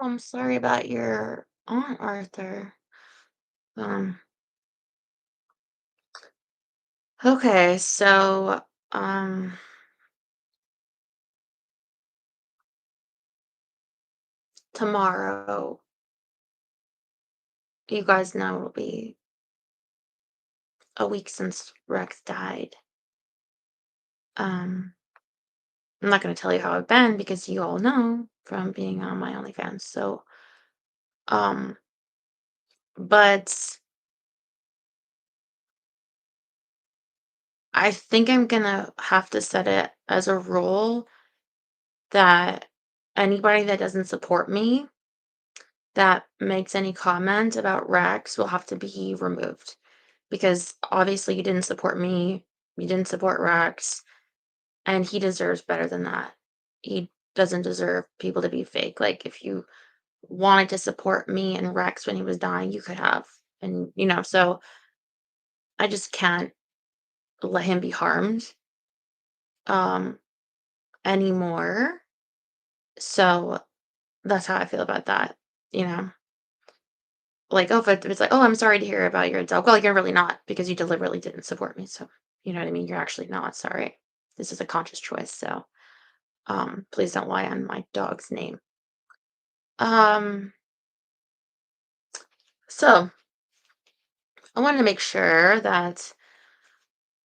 I'm sorry about your aunt, Arthur. Um, okay, so, um, tomorrow, you guys know it'll be a week since Rex died. Um, I'm not gonna tell you how I've been because you all know from being on my OnlyFans. So, um, but I think I'm gonna have to set it as a rule that anybody that doesn't support me that makes any comment about Rex will have to be removed because obviously you didn't support me, you didn't support Rex, and he deserves better than that. He doesn't deserve people to be fake. Like if you wanted to support me and Rex when he was dying, you could have. And so I just can't let him be harmed um anymore. So that's how I feel about that, you know. Like, oh, if it's like, "Oh, I'm sorry to hear about your dog." Well, you're really not because you deliberately didn't support me, so you know what I mean? You're actually not sorry. This is a conscious choice, so, please don't lie on my dog's name. Um, so I wanted to make sure that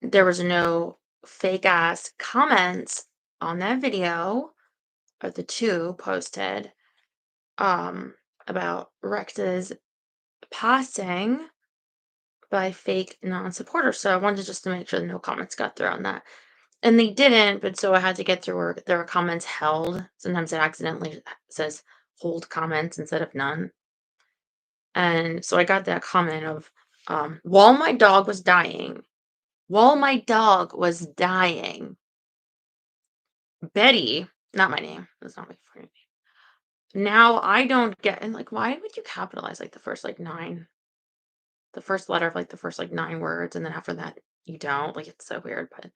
there was no fake ass comments on that video, or the 2 posted, um, about Rex's passing by fake non-supporters, so I wanted just to make sure that no comments got through on that. And they didn't, but so I had to get through where there were comments held. Sometimes it accidentally says hold comments instead of none. And so I got that comment of, while my dog was dying, Betty, not my name, that's not my full name. Now I don't get, and like, why would you capitalize like the first like the first letter of like the first like 9 words, and then after that you don't? Like, it's so weird, but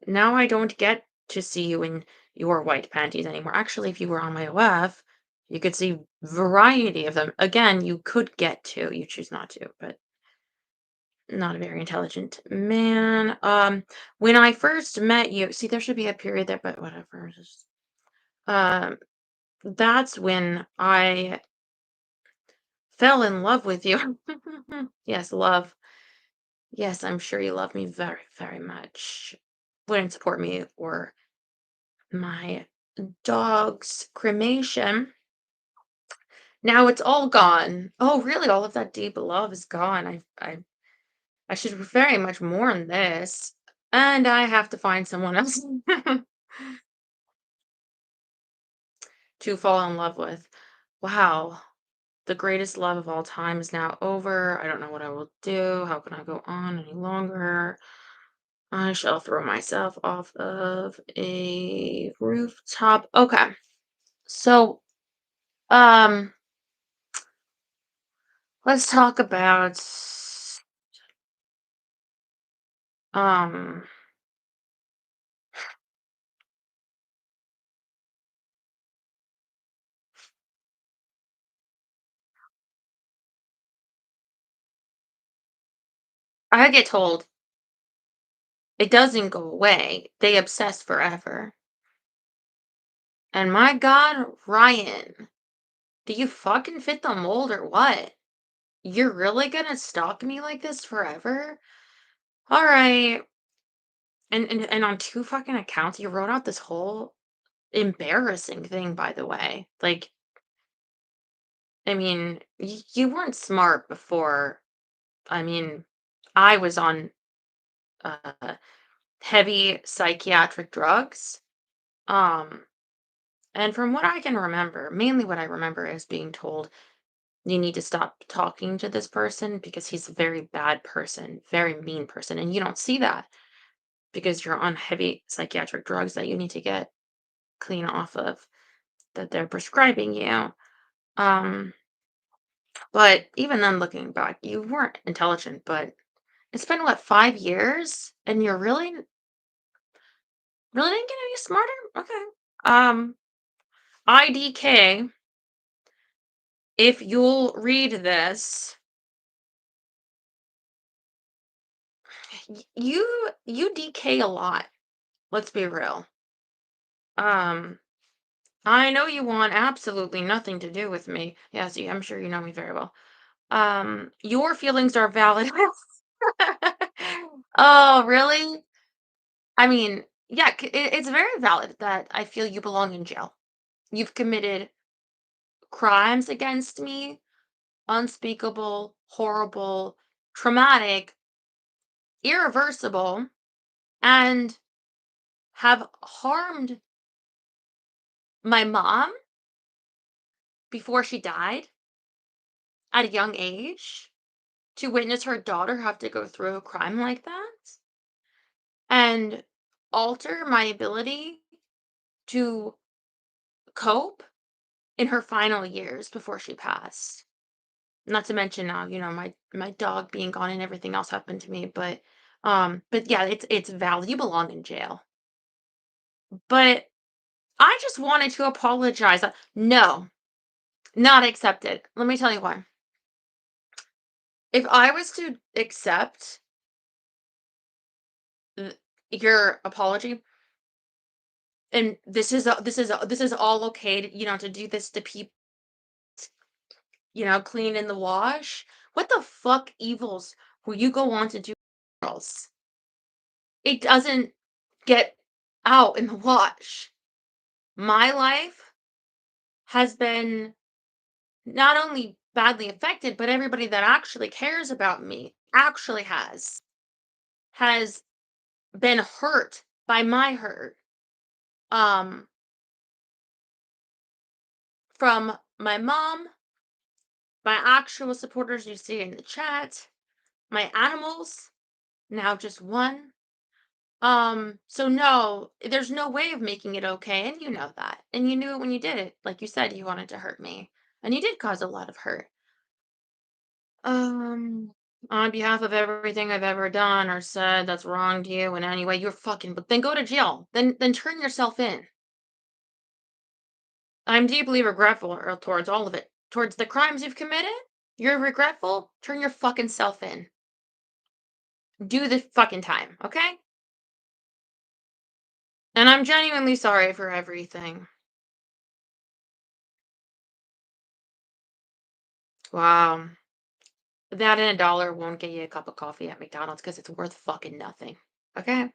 now I don't get to see you in your white panties anymore. Actually, if you were on my OF, you could see variety of them. Again, you could get to, you choose not to, but not a very intelligent man. When I first met you, see, there should be a period there, but whatever. Um, that's when I fell in love with you. Yes, love. Yes, I'm sure you love me very, very much. Wouldn't support me or my dog's cremation. Now it's all gone. Oh, really? All of that deep love is gone. I should very much mourn this, and I have to find someone else to fall in love with. Wow, the greatest love of all time is now over. I don't know what I will do. How can I go on any longer? I shall throw myself off of a rooftop. Okay, so um. Let's talk about um I get told it doesn't go away. They obsess forever. And my God, Ryan, do you fucking fit the mold or what? You're really gonna stalk me like this forever? All right. And on 2 fucking accounts, you wrote out this whole embarrassing thing, by the way. Like, I mean, you weren't smart before. I mean, I was on uh heavy psychiatric drugs. Um, and from what I can remember, mainly what I remember is being told you need to stop talking to this person because he's a very bad person, very mean person. And you don't see that because you're on heavy psychiatric drugs that you need to get clean off of, that they're prescribing you. Um, but even then, looking back, you weren't intelligent, but it's been what, 5 years? And you're really didn't get any smarter? Okay. Um, IDK, if you'll read this, you DK a lot. Let's be real. Um, I know you want absolutely nothing to do with me. Yes, I'm sure you know me very well. Your feelings are valid. Oh, really? I mean, yeah, it's very valid that I feel you belong in jail. You've committed crimes against me, unspeakable, horrible, traumatic, irreversible, and have harmed my mom before she died at a young age to witness her daughter have to go through a crime like that and alter my ability to cope in her final years before she passed. Not to mention now, my dog being gone and everything else happened to me, but yeah, it's valid. You belong in jail. But I just wanted to apologize. No, not accepted. Let me tell you why. If I was to accept your apology, and this is all okay to, to do this to people, clean in the wash. What the fuck evils will you go on to do else? It doesn't get out in the wash. My life has been not only badly affected, but everybody that actually cares about me has been hurt by my hurt. Um, from my mom, my actual supporters you see in the chat, my animals, now just one. So no, there's no way of making it okay, and you know that. And you knew it when you did it. Like you said, you wanted to hurt me. And you did cause a lot of hurt. Um, on behalf of everything I've ever done or said that's wrong to you in any way, you're fucking but then go to jail. Then turn yourself in. I'm deeply regretful towards all of it. Towards the crimes you've committed? You're regretful? Turn your fucking self in. Do the fucking time, okay? And I'm genuinely sorry for everything. Wow. That and $1 won't get you a cup of coffee at McDonald's because it's worth fucking nothing. Okay?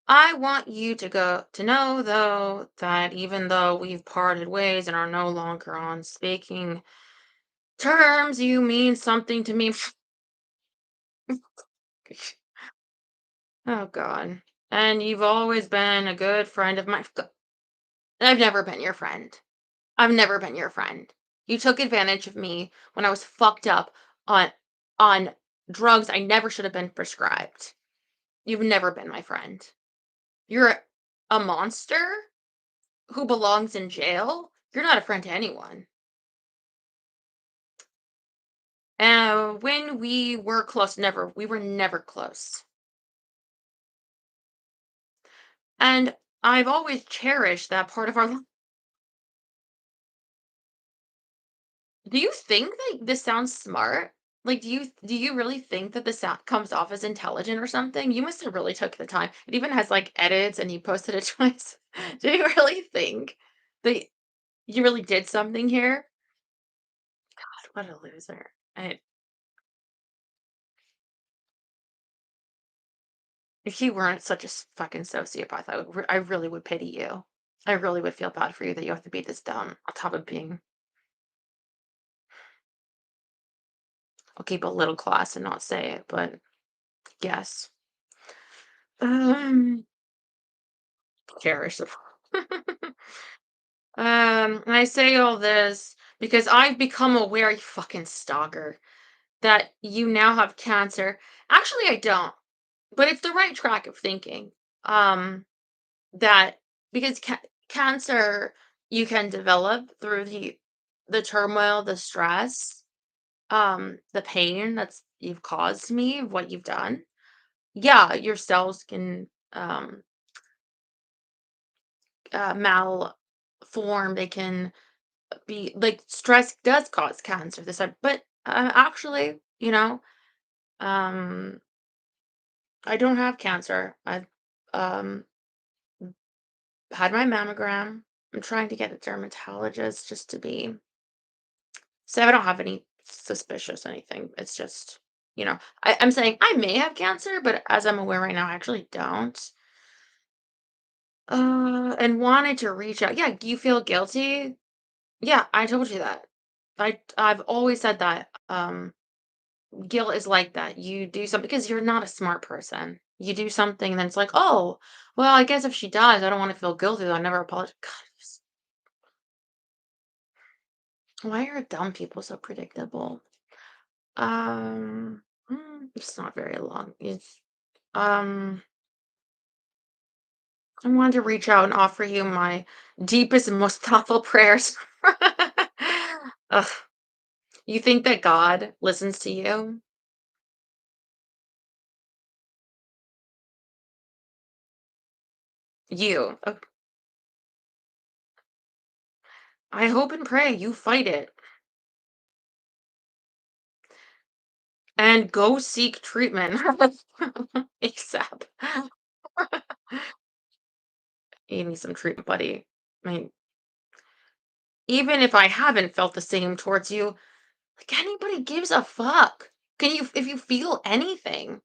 I want you to know though that even though we've parted ways and are no longer on speaking terms, you mean something to me. Oh God. And you've always been a good friend of mine. I've never been your friend. I've never been your friend. You took advantage of me when I was fucked up on on drugs I never should have been prescribed. You've never been my friend. You're a monster who belongs in jail. You're not a friend to anyone. And when we were close, we were never close. And I've always cherished that part of our Do you think that this sounds smart? Like, do you really think that this sound comes off as intelligent or something? You must have really took the time. It even has like edits and you posted it twice. Do you really think that you really did something here? God, what a loser. If you weren't such a fucking sociopath, I really would pity you. I really would feel bad for you that you have to be this dumb on top of being, I'll keep a little class and not say it, but yes. Um, cherish the and I say all this because I've become aware, you fucking stalker, that you now have cancer. Actually, I don't, but it's the right track of thinking. Um, that because cancer you can develop through the turmoil, the stress, the pain that's you've caused me, what you've done. Yeah, your cells can malfunction form, they can be like stress does cause cancer. This but actually, um, I don't have cancer. I've um had my mammogram. I'm trying to get a dermatologist just to be so I don't have any suspicious anything. It's just, I'm saying I may have cancer, but as I'm aware right now, I actually don't. And wanted to reach out. Yeah, do you feel guilty? Yeah, I told you that. I've always said that. Guilt is like that. You do something because you're not a smart person. You do something, and then it's like, oh, well, I guess if she dies, I don't want to feel guilty. I'll never apologize. God, why are dumb people so predictable? It's not very long. Um, I wanted to reach out and offer you my deepest and most thoughtful prayers. Ugh, you think that God listens to you? You. I hope and pray you fight it and go seek treatment ASAP. You need some treatment, buddy. I mean, even if I haven't felt the same towards you, like anybody gives a fuck. If you feel anything,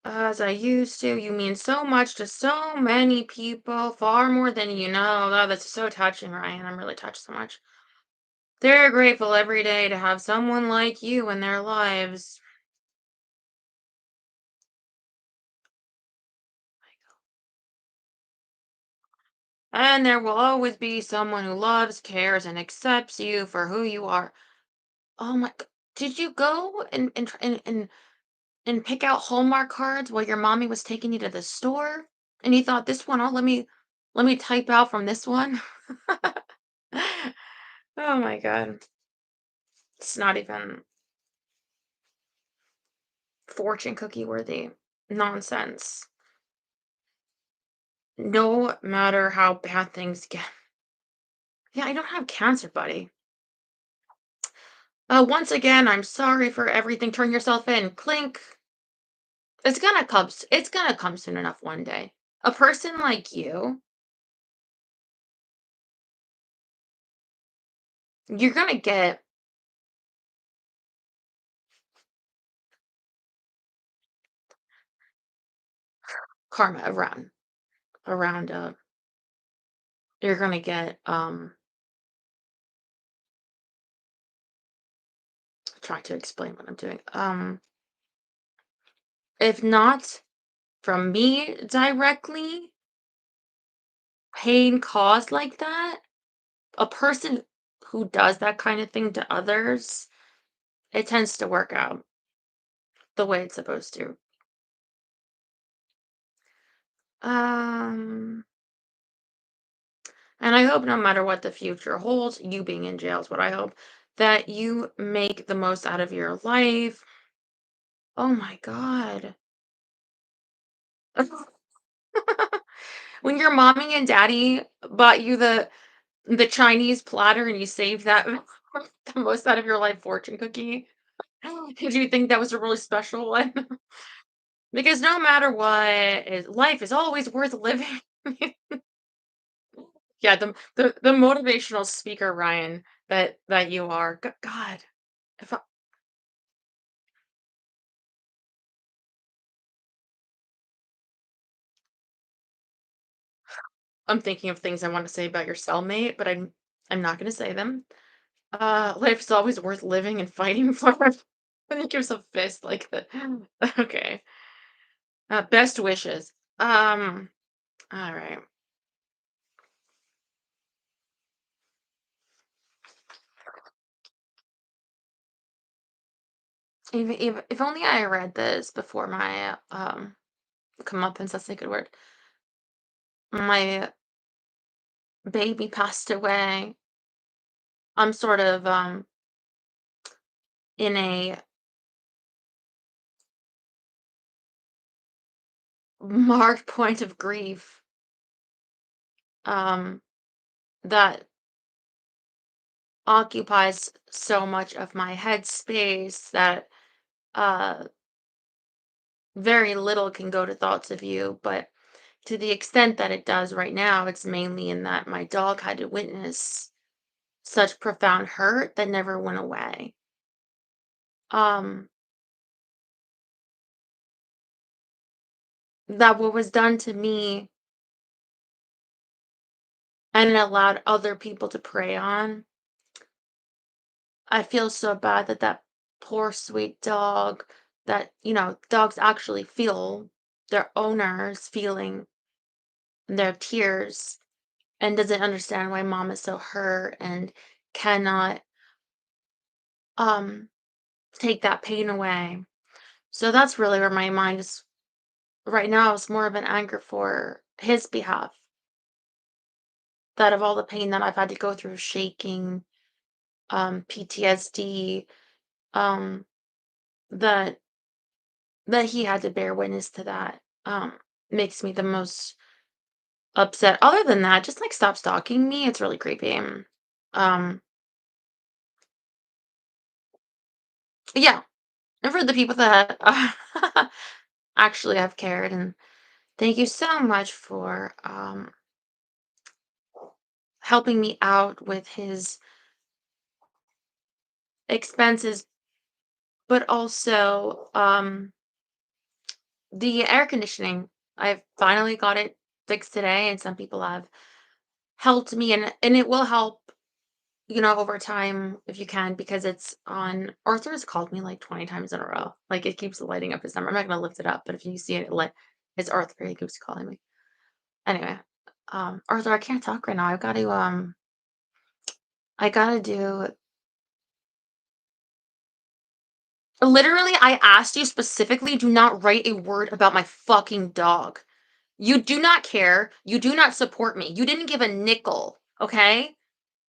as I used to, you mean so much to so many people, far more than you know. Oh, that's so touching, Ryan. I'm really touched so much. They're grateful every day to have someone like you in their lives. And there will always be someone who loves, cares, and accepts you for who you are. Oh my g Did you go and pick out Hallmark cards while your mommy was taking you to the store? And you thought, "This one, oh, let me type out from this one?" Oh my god. It's not even fortune cookie worthy nonsense. No matter how bad things get. Yeah, I don't have cancer, buddy. Once again, I'm sorry for everything. Turn yourself in. Clink. It's gonna come soon enough one day. A person like you're gonna get karma around you're gonna get trying to explain what I'm doing. If not from me directly, pain caused like that, a person who does that kind of thing to others, it tends to work out the way it's supposed to. Um, and I hope no matter what the future holds, you being in jail is what I hope, that you make the most out of your life. Oh my God. When your mommy and daddy bought you the Chinese platter and you saved that the most out of your life fortune cookie, did you think that was a really special one? Because no matter what, life is always worth living. Yeah, the motivational speaker, Ryan, that you are. God, if I'm thinking of things I want to say about your cellmate, but I'm not going to say them. Life is always worth living and fighting for. And he gives a fist like the. Okay. Best wishes. All right. If only I read this before my comeuppance. That's a good word. My baby passed away. I'm sort of in a marked point of grief, um, that occupies so much of my headspace that uh very little can go to thoughts of you, but to the extent that it does right now, it's mainly in that my dog had to witness such profound hurt that never went away. Um, that what was done to me and it allowed other people to prey on. I feel so bad that that poor sweet dog that, dogs actually feel their owners feeling their tears and doesn't understand why mom is so hurt and cannot um take that pain away. So that's really where my mind is right now. Is more of an anger for his behalf. That of all the pain that I've had to go through, shaking, PTSD, um, that he had to bear witness to that, makes me the most upset. Other than that, just like stop stalking me. It's really creepy. Um, yeah, and for the people that actually have cared, and thank you so much for helping me out with his expenses, but also the air conditioning. I've finally got it fixed today, and some people have helped me, and it will help, over time if you can, because it's on. Arthur's called me like 20 times in a row. Like it keeps lighting up his number. I'm not gonna lift it up, but if you see it lit, it's Arthur. He keeps calling me. Anyway, Arthur, I can't talk right now. I gotta do. Literally, I asked you specifically, do not write a word about my fucking dog. You do not care. You do not support me. You didn't give a nickel, okay?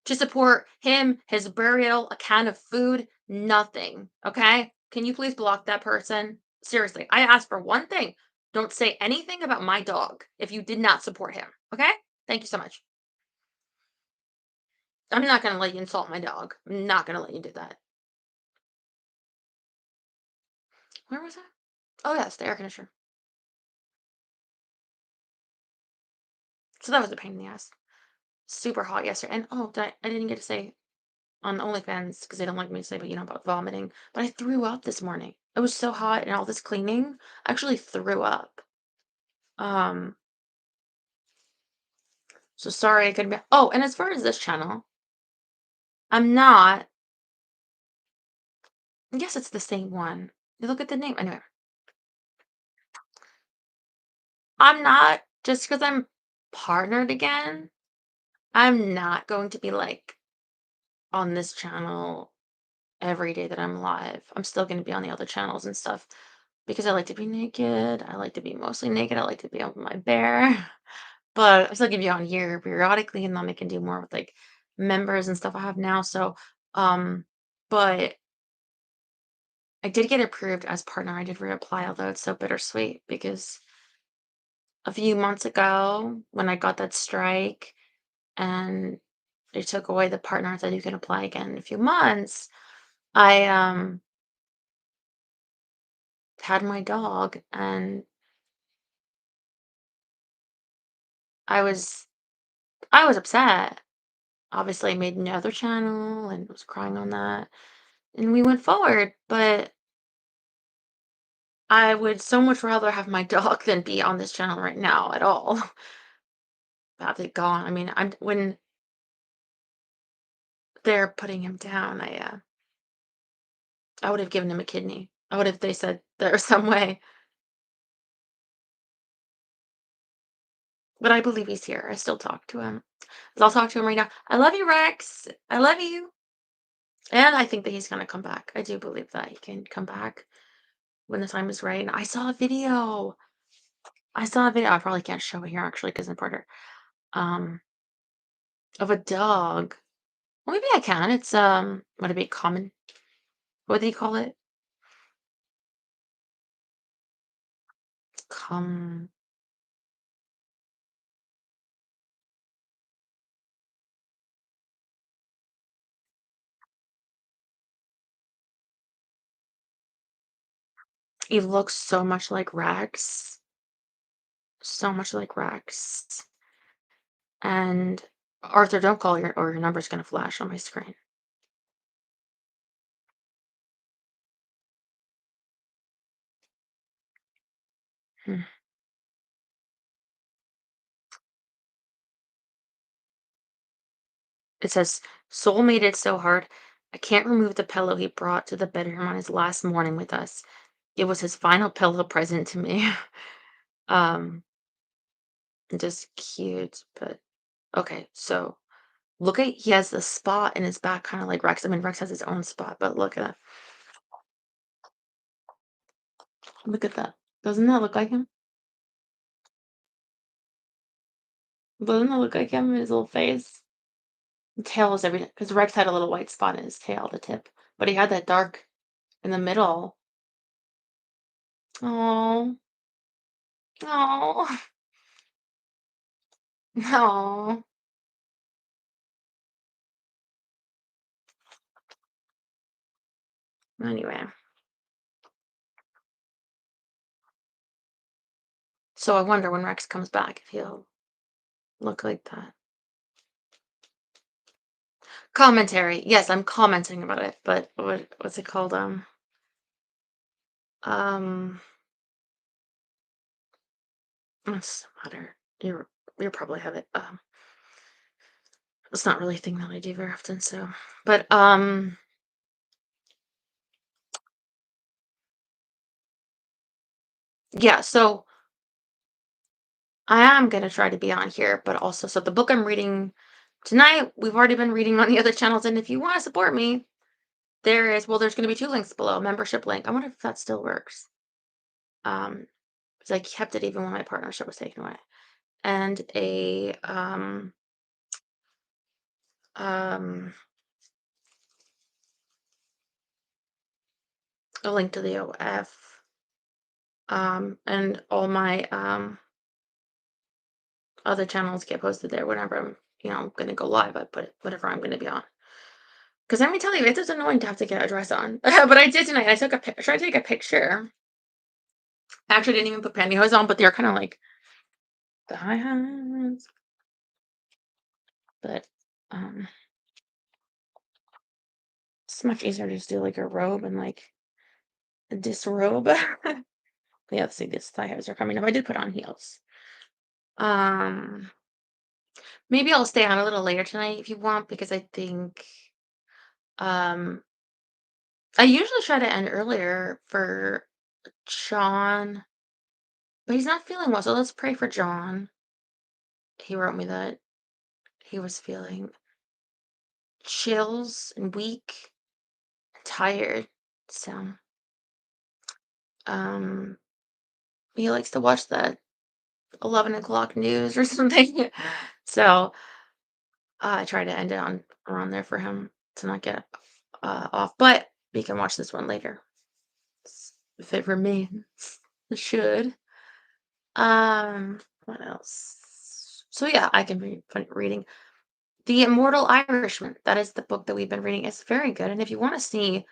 To support him, his burial, a can of food, nothing, okay? Can you please block that person? Seriously, I asked for one thing. Don't say anything about my dog if you did not support him, okay? Thank you so much. I'm not gonna let you insult my dog. I'm not gonna let you do that. Where was that? Oh, yes, the air conditioner. So that was a pain in the ass. Super hot yesterday. And oh, I didn't get to say on OnlyFans because they don't like me to say, but about vomiting. But I threw up this morning. It was so hot and all this cleaning. I actually threw up. Um, so sorry I couldn't be. Oh, and as far as this channel, I'm not. Yes, it's the same one. You look at the name. Anyway, I'm not just because I'm partnered again. I'm not going to be like on this channel every day that I'm live. I'm still going to be on the other channels and stuff because I like to be naked. I like to be mostly naked. I like to be on my bare. But I still give you on here periodically, and then I can do more with like members and stuff I have now. So, um, but I did get approved as partner. I did reapply, although it's so bittersweet because a few months ago when I got that strike and they took away the partner that you can apply again in a few months, I had my dog and I was I was upset. Obviously, I made another channel and was crying on that, and we went forward. But I would so much rather have my dog than be on this channel right now at all. Have it gone. I mean, I'm when they're putting him down, I would have given him a kidney. I would have. They said there was some way, but I believe he's here. I still talk to him. So I'll talk to him right now. I love you, Rex. I love you. And I think that he's gonna come back. I do believe that he can come back when the time is right. And I saw a video. I saw a video. I probably can't show it here actually because I'm Porter. Um, of a dog. Well, maybe I can. It's would it be common? What do you call it? He looks so much like Rex. So much like Rex. And Arthur, don't call your or your number's gonna flash on my screen. Hmm. It says, "Soul made it so hard. I can't remove the pillow he brought to the bedroom on his last morning with us. It was his final pillow present to me." um, just cute, but okay. So look at he has the spot in his back, kind of like Rex. I mean, Rex has his own spot, but look at that. Look at that. Doesn't that look like him? Doesn't that look like him? His little face. The tail is everything because Rex had a little white spot in his tail, the tip, but he had that dark in the middle. Oh, oh, no. Anyway, so I wonder when Rex comes back if he'll look like that. Commentary. Yes, I'm commenting about it, but what's it called? Um, what's the matter? You probably have it. It's not really a thing that I do very often, so but yeah, so I am gonna try to be on here, but also so the book I'm reading tonight, we've already been reading on the other channels, and if you want to support me, there's gonna be two links below, a membership link. I wonder if that still works. Um, because I kept it even when my partnership was taken away. And um a link to the OF. And all my other channels get posted there whenever I'm gonna go live. I put it whatever I'm gonna be on. Because let me tell you, it is annoying to have to get a dress on. But I did tonight. I tried to take a picture. I actually didn't even put pantyhose on, but they're kind of like the high hats. But um, it's much easier to just do like a robe and like a disrobe. Yeah, see, these thigh highs are coming up. I did put on heels. Um, Maybe I'll stay on a little later tonight if you want, because I think um I usually try to end earlier for John, but he's not feeling well. So let's pray for John. He wrote me that he was feeling chills and weak, and tired. So um he likes to watch that 11 o'clock news or something. So I try to end it on around there for him to not get off. But we can watch this one later. If it remains, it should. What else? So yeah, I can be reading The Immortal Irishman. That is the book that we've been reading. It's very good. And if you want to see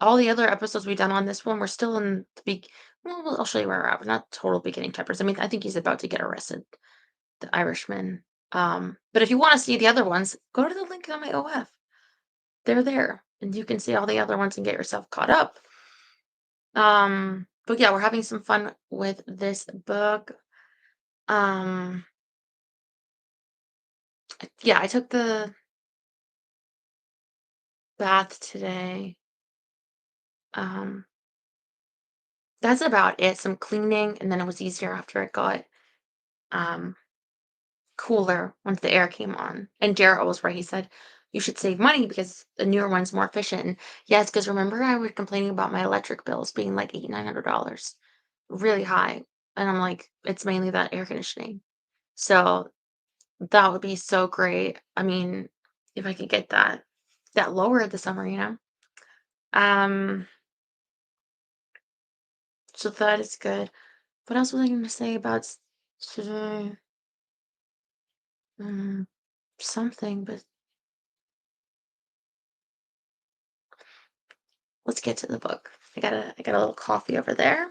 all the other episodes we've done on this one, we're still in the well, I'll show you where we're at. We're not total beginning chapters. I mean, I think he's about to get arrested, the Irishman. But if you want to see the other ones, go to the link on my OF. They're there. And you can see all the other ones and get yourself caught up. But yeah, we're having some fun with this book. Um, yeah, I took the bath today. Um, that's about it. Some cleaning, and then it was easier after it got um cooler once the air came on. And Jared was right. He said you should save money because the newer one's more efficient. And yes, because remember I was complaining about my electric bills being like $800-900, really high. And I'm like, it's mainly that air conditioning. So that would be so great. I mean, if I could get that lower this summer. Um, so that is good. What else was I going to say about today? Mm, something, but let's get to the book. I got a little coffee over there.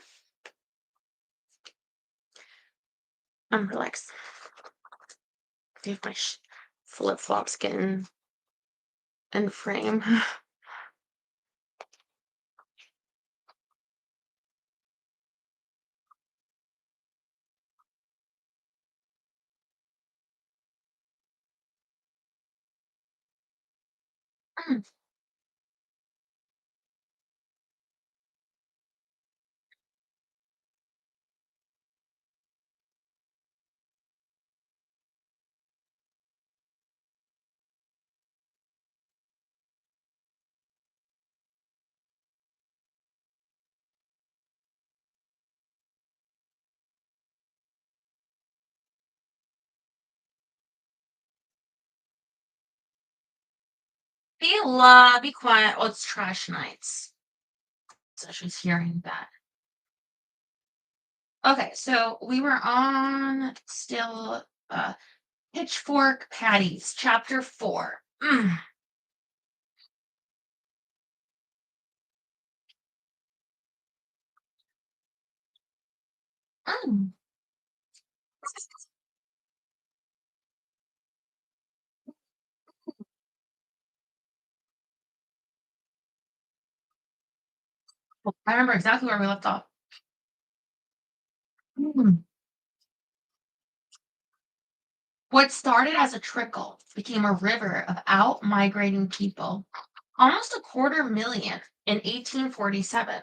I'm relaxed. See if my flip flops getting in frame. Be quiet. Oh, it's trash nights. So she's hearing that. Okay, so we were on still Pitchfork Patties, chapter 4. Mm. I remember exactly where we left off. Mm. What started as a trickle became a river of out-migrating people, almost a 250,000 in 1847.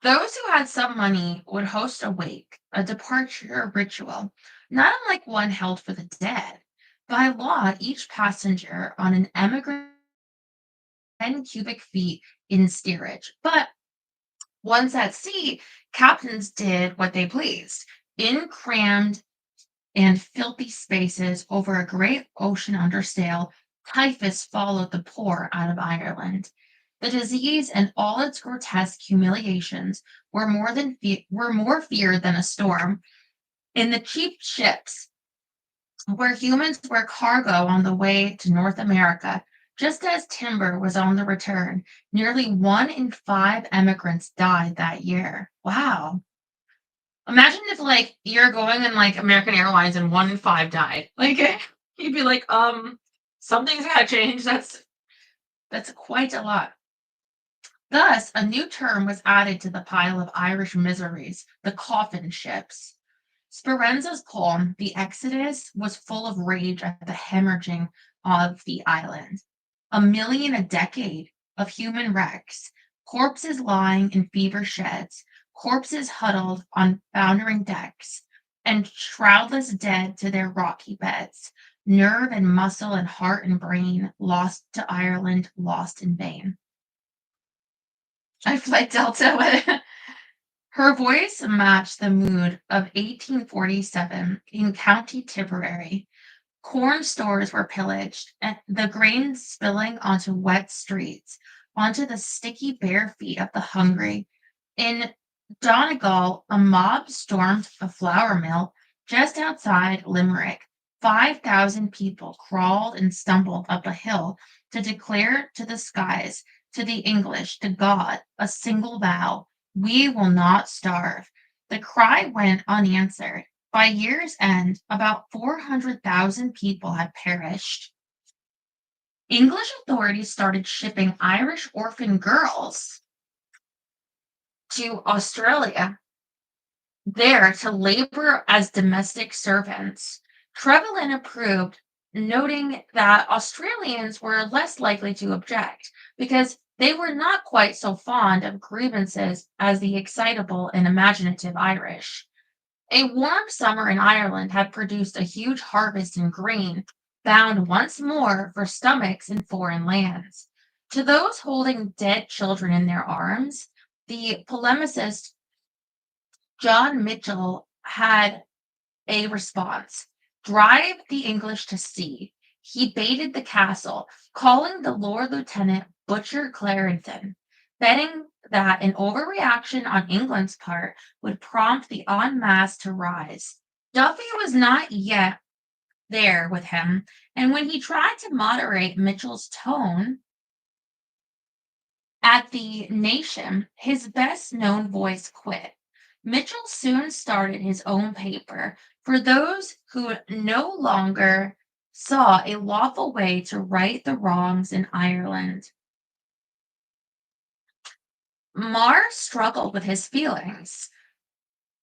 Those who had some money would host a wake, a departure ritual, not unlike one held for the dead. By law, each passenger on an emigrant 10 cubic feet in steerage. But once at sea, captains did what they pleased. In crammed and filthy spaces over a great ocean under sail, typhus followed the poor out of Ireland. The disease and all its grotesque humiliations were more feared than a storm. In the cheap ships, where humans were cargo on the way to North America, just as timber was on the return, nearly 1 in 5 emigrants died that year. Wow. Imagine if like you're going in like American Airlines and 1 in 5 died. Like you'd be like, something's gotta change. That's quite a lot. Thus, a new term was added to the pile of Irish miseries, the coffin ships. Speranza's poem, The Exodus, was full of rage at the hemorrhaging of the island. 1 million a decade of human wrecks, corpses lying in fever sheds, corpses huddled on foundering decks, and shroudless dead to their rocky beds, nerve and muscle and heart and brain lost to Ireland, lost in vain. I flight Delta with her voice matched the mood of 1847 in County Tipperary. Corn stores were pillaged, and the grain spilling onto wet streets, onto the sticky bare feet of the hungry. In Donegal, a mob stormed a flour mill just outside Limerick. 5,000 people crawled and stumbled up a hill to declare to the skies, to the English, to God, a single vow: we will not starve. The cry went unanswered. By year's end, about 400,000 people had perished. English authorities started shipping Irish orphan girls to Australia, there to labor as domestic servants. Trevelyan approved, noting that Australians were less likely to object because they were not quite so fond of grievances as the excitable and imaginative Irish. A warm summer in Ireland had produced a huge harvest in grain, bound once more for stomachs in foreign lands. To those holding dead children in their arms, the polemicist John Mitchell had a response: drive the English to sea. He baited the castle, calling the Lord Lieutenant Butcher Clarendon, betting that an overreaction on England's part would prompt the en masse to rise. Duffy was not yet there with him, and when he tried to moderate Mitchell's tone at the Nation, his best known voice quit. Mitchell soon started his own paper for those who no longer saw a lawful way to right the wrongs in Ireland. Marr struggled with his feelings.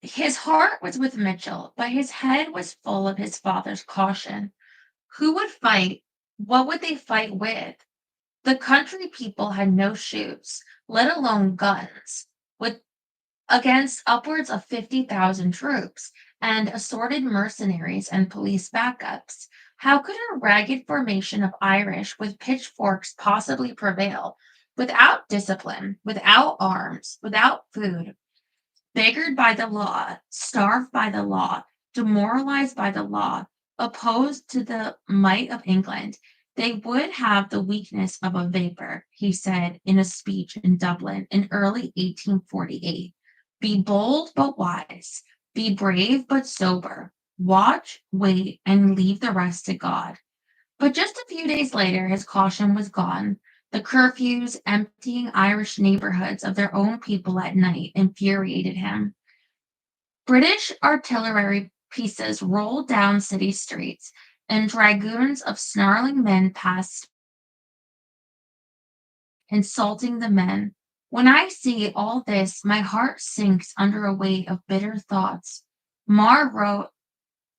His heart was with Mitchell, but his head was full of his father's caution. Who would fight? What would they fight with? The country people had no shoes, let alone guns, with against upwards of 50,000 troops and assorted mercenaries and police backups. How could a ragged formation of Irish with pitchforks possibly prevail without discipline, without arms, without food, beggared by the law, starved by the law, demoralized by the law, opposed to the might of England? They would have the weakness of a vapor, he said in a speech in Dublin in early 1848. Be bold but wise, be brave but sober, watch, wait, and leave the rest to God. But just a few days later, his caution was gone. The curfews emptying Irish neighborhoods of their own people at night infuriated him. British artillery pieces rolled down city streets, and dragoons of snarling men passed, insulting the men. When I see all this, my heart sinks under a weight of bitter thoughts. Marr wrote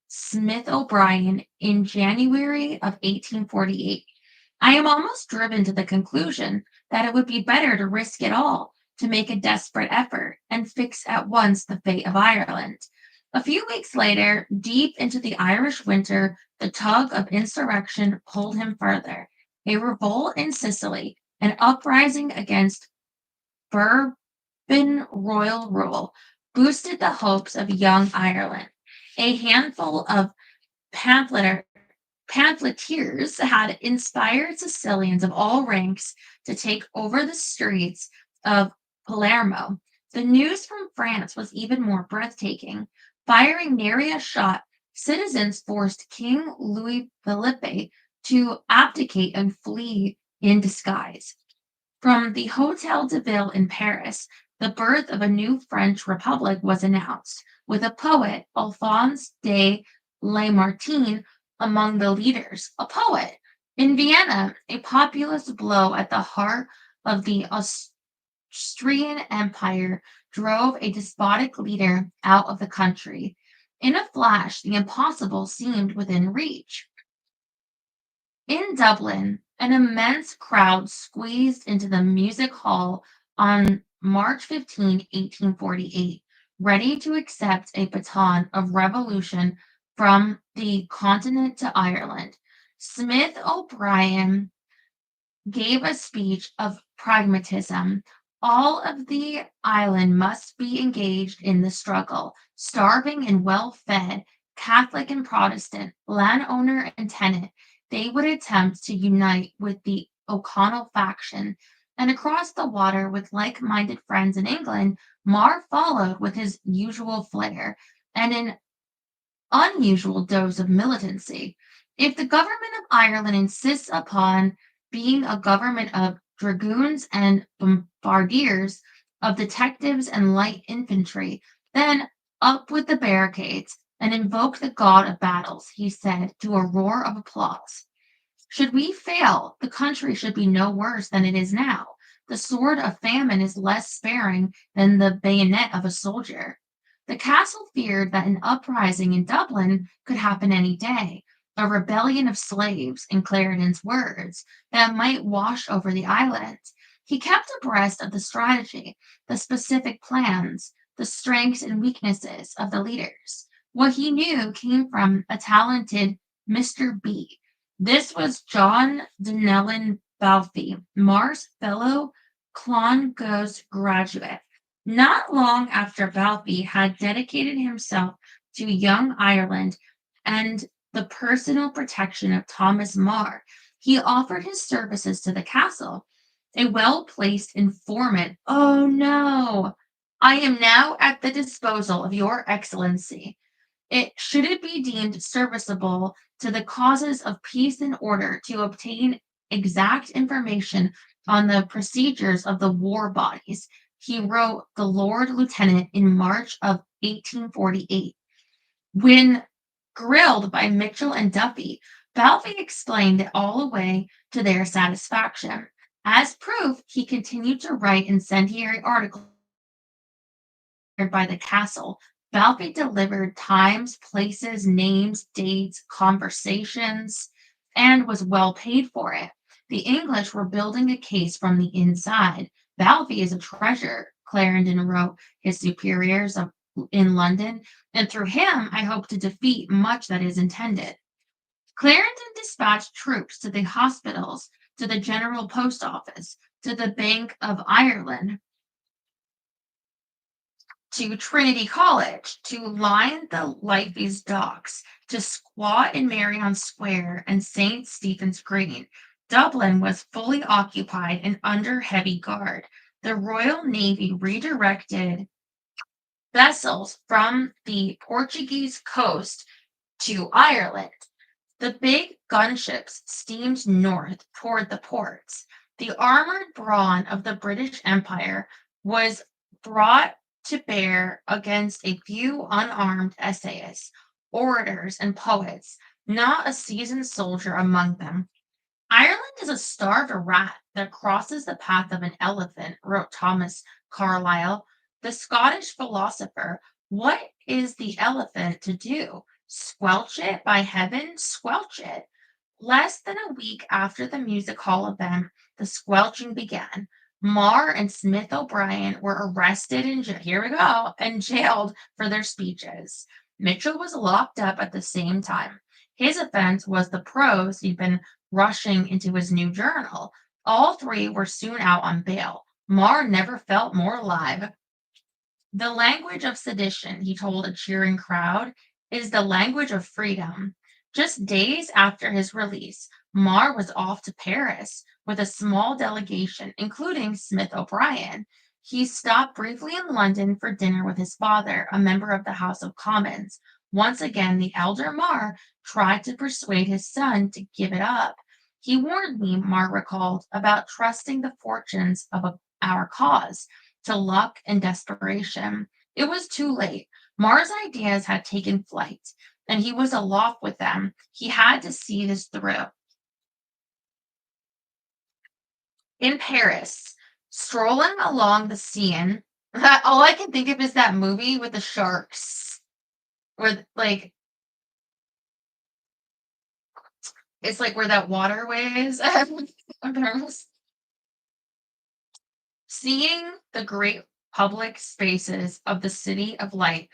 Smith O'Brien in January of 1848. I am almost driven to the conclusion that it would be better to risk it all, to make a desperate effort, and fix at once the fate of Ireland. A few weeks later, deep into the Irish winter, the tug of insurrection pulled him further. A revolt in Sicily, an uprising against Bourbon royal rule, boosted the hopes of young Ireland. A handful of pamphleteers had inspired Sicilians of all ranks to take over the streets of Palermo. The news from France was even more breathtaking. Firing nary a shot, citizens forced King Louis Philippe to abdicate and flee in disguise. From the Hotel de Ville in Paris, the birth of a new French republic was announced, with a poet, Alphonse de Lamartine, among the leaders. A poet. In Vienna, a populist blow at the heart of the Austrian Empire drove a despotic leader out of the country. In a flash, the impossible seemed within reach. In Dublin, an immense crowd squeezed into the music hall on March 15, 1848, ready to accept a baton of revolution from the continent to Ireland. Smith O'Brien gave a speech of pragmatism. All of the island must be engaged in the struggle, starving and well fed, Catholic and Protestant, landowner and tenant. They would attempt to unite with the O'Connell faction. And across the water, with like minded friends in England, Marr followed with his usual flair and an unusual dose of militancy. If the government of Ireland insists upon being a government of dragoons and bombardiers, of detectives and light infantry, then up with the barricades and invoke the god of battles, he said to a roar of applause. Should we fail, the country should be no worse than it is now. The sword of famine is less sparing than the bayonet of a soldier. The castle feared that an uprising in Dublin could happen any day, a rebellion of slaves, in Clarendon's words, that might wash over the island. He kept abreast of the strategy, the specific plans, the strengths and weaknesses of the leaders. What he knew came from a talented Mr. B. This was John Donnellan Balfe, Marr's fellow Clongowes graduate. Not long after Balfe had dedicated himself to young Ireland and the personal protection of Thomas Marr, he offered his services to the castle. A well-placed informant. Oh no! I am now at the disposal of your excellency. Should it be deemed serviceable to the causes of peace and order to obtain exact information on the procedures of the war bodies, he wrote the Lord Lieutenant in March of 1848. When grilled by Mitchell and Duffy, Balfe explained it all away to their satisfaction. As proof, he continued to write incendiary articles by the castle. Balfe delivered times, places, names, dates, conversations, and was well paid for it. The English were building a case from the inside. Balfe is a treasure, Clarendon wrote his superiors in London, and through him I hope to defeat much that is intended. Clarendon dispatched troops to the hospitals, to the General Post Office, to the Bank of Ireland, to Trinity College, to line the Liffey's docks, to squat in Marion Square and St. Stephen's Green. Dublin was fully occupied and under heavy guard. The Royal Navy redirected vessels from the Portuguese coast to Ireland. The big gunships steamed north toward the ports. The armored brawn of the British Empire was brought to bear against a few unarmed essayists, orators, and poets, not a seasoned soldier among them. Ireland is a starved rat that crosses the path of an elephant, wrote Thomas Carlyle, the Scottish philosopher. What is the elephant to do? Squelch it, by heaven, squelch it. Less than a week after the music hall event, the squelching began. Marr and Smith O'Brien were arrested and here we go, and jailed for their speeches. Mitchell was locked up at the same time. His offense was the prose he'd been rushing into his new journal. All three were soon out on bail. Marr never felt more alive. The language of sedition, he told a cheering crowd, is the language of freedom. Just days after his release, Marr was off to Paris with a small delegation, including Smith O'Brien. He stopped briefly in London for dinner with his father, a member of the House of Commons. Once again, the elder Marr tried to persuade his son to give it up. He warned me, Marr recalled, about trusting the fortunes of our cause to luck and desperation. It was too late. Marr's ideas had taken flight, and he was aloft with them. He had to see this through. In Paris, strolling along the Seine, all I can think of is that movie with the sharks, where like it's like where that waterway is. Seeing the great public spaces of the city of light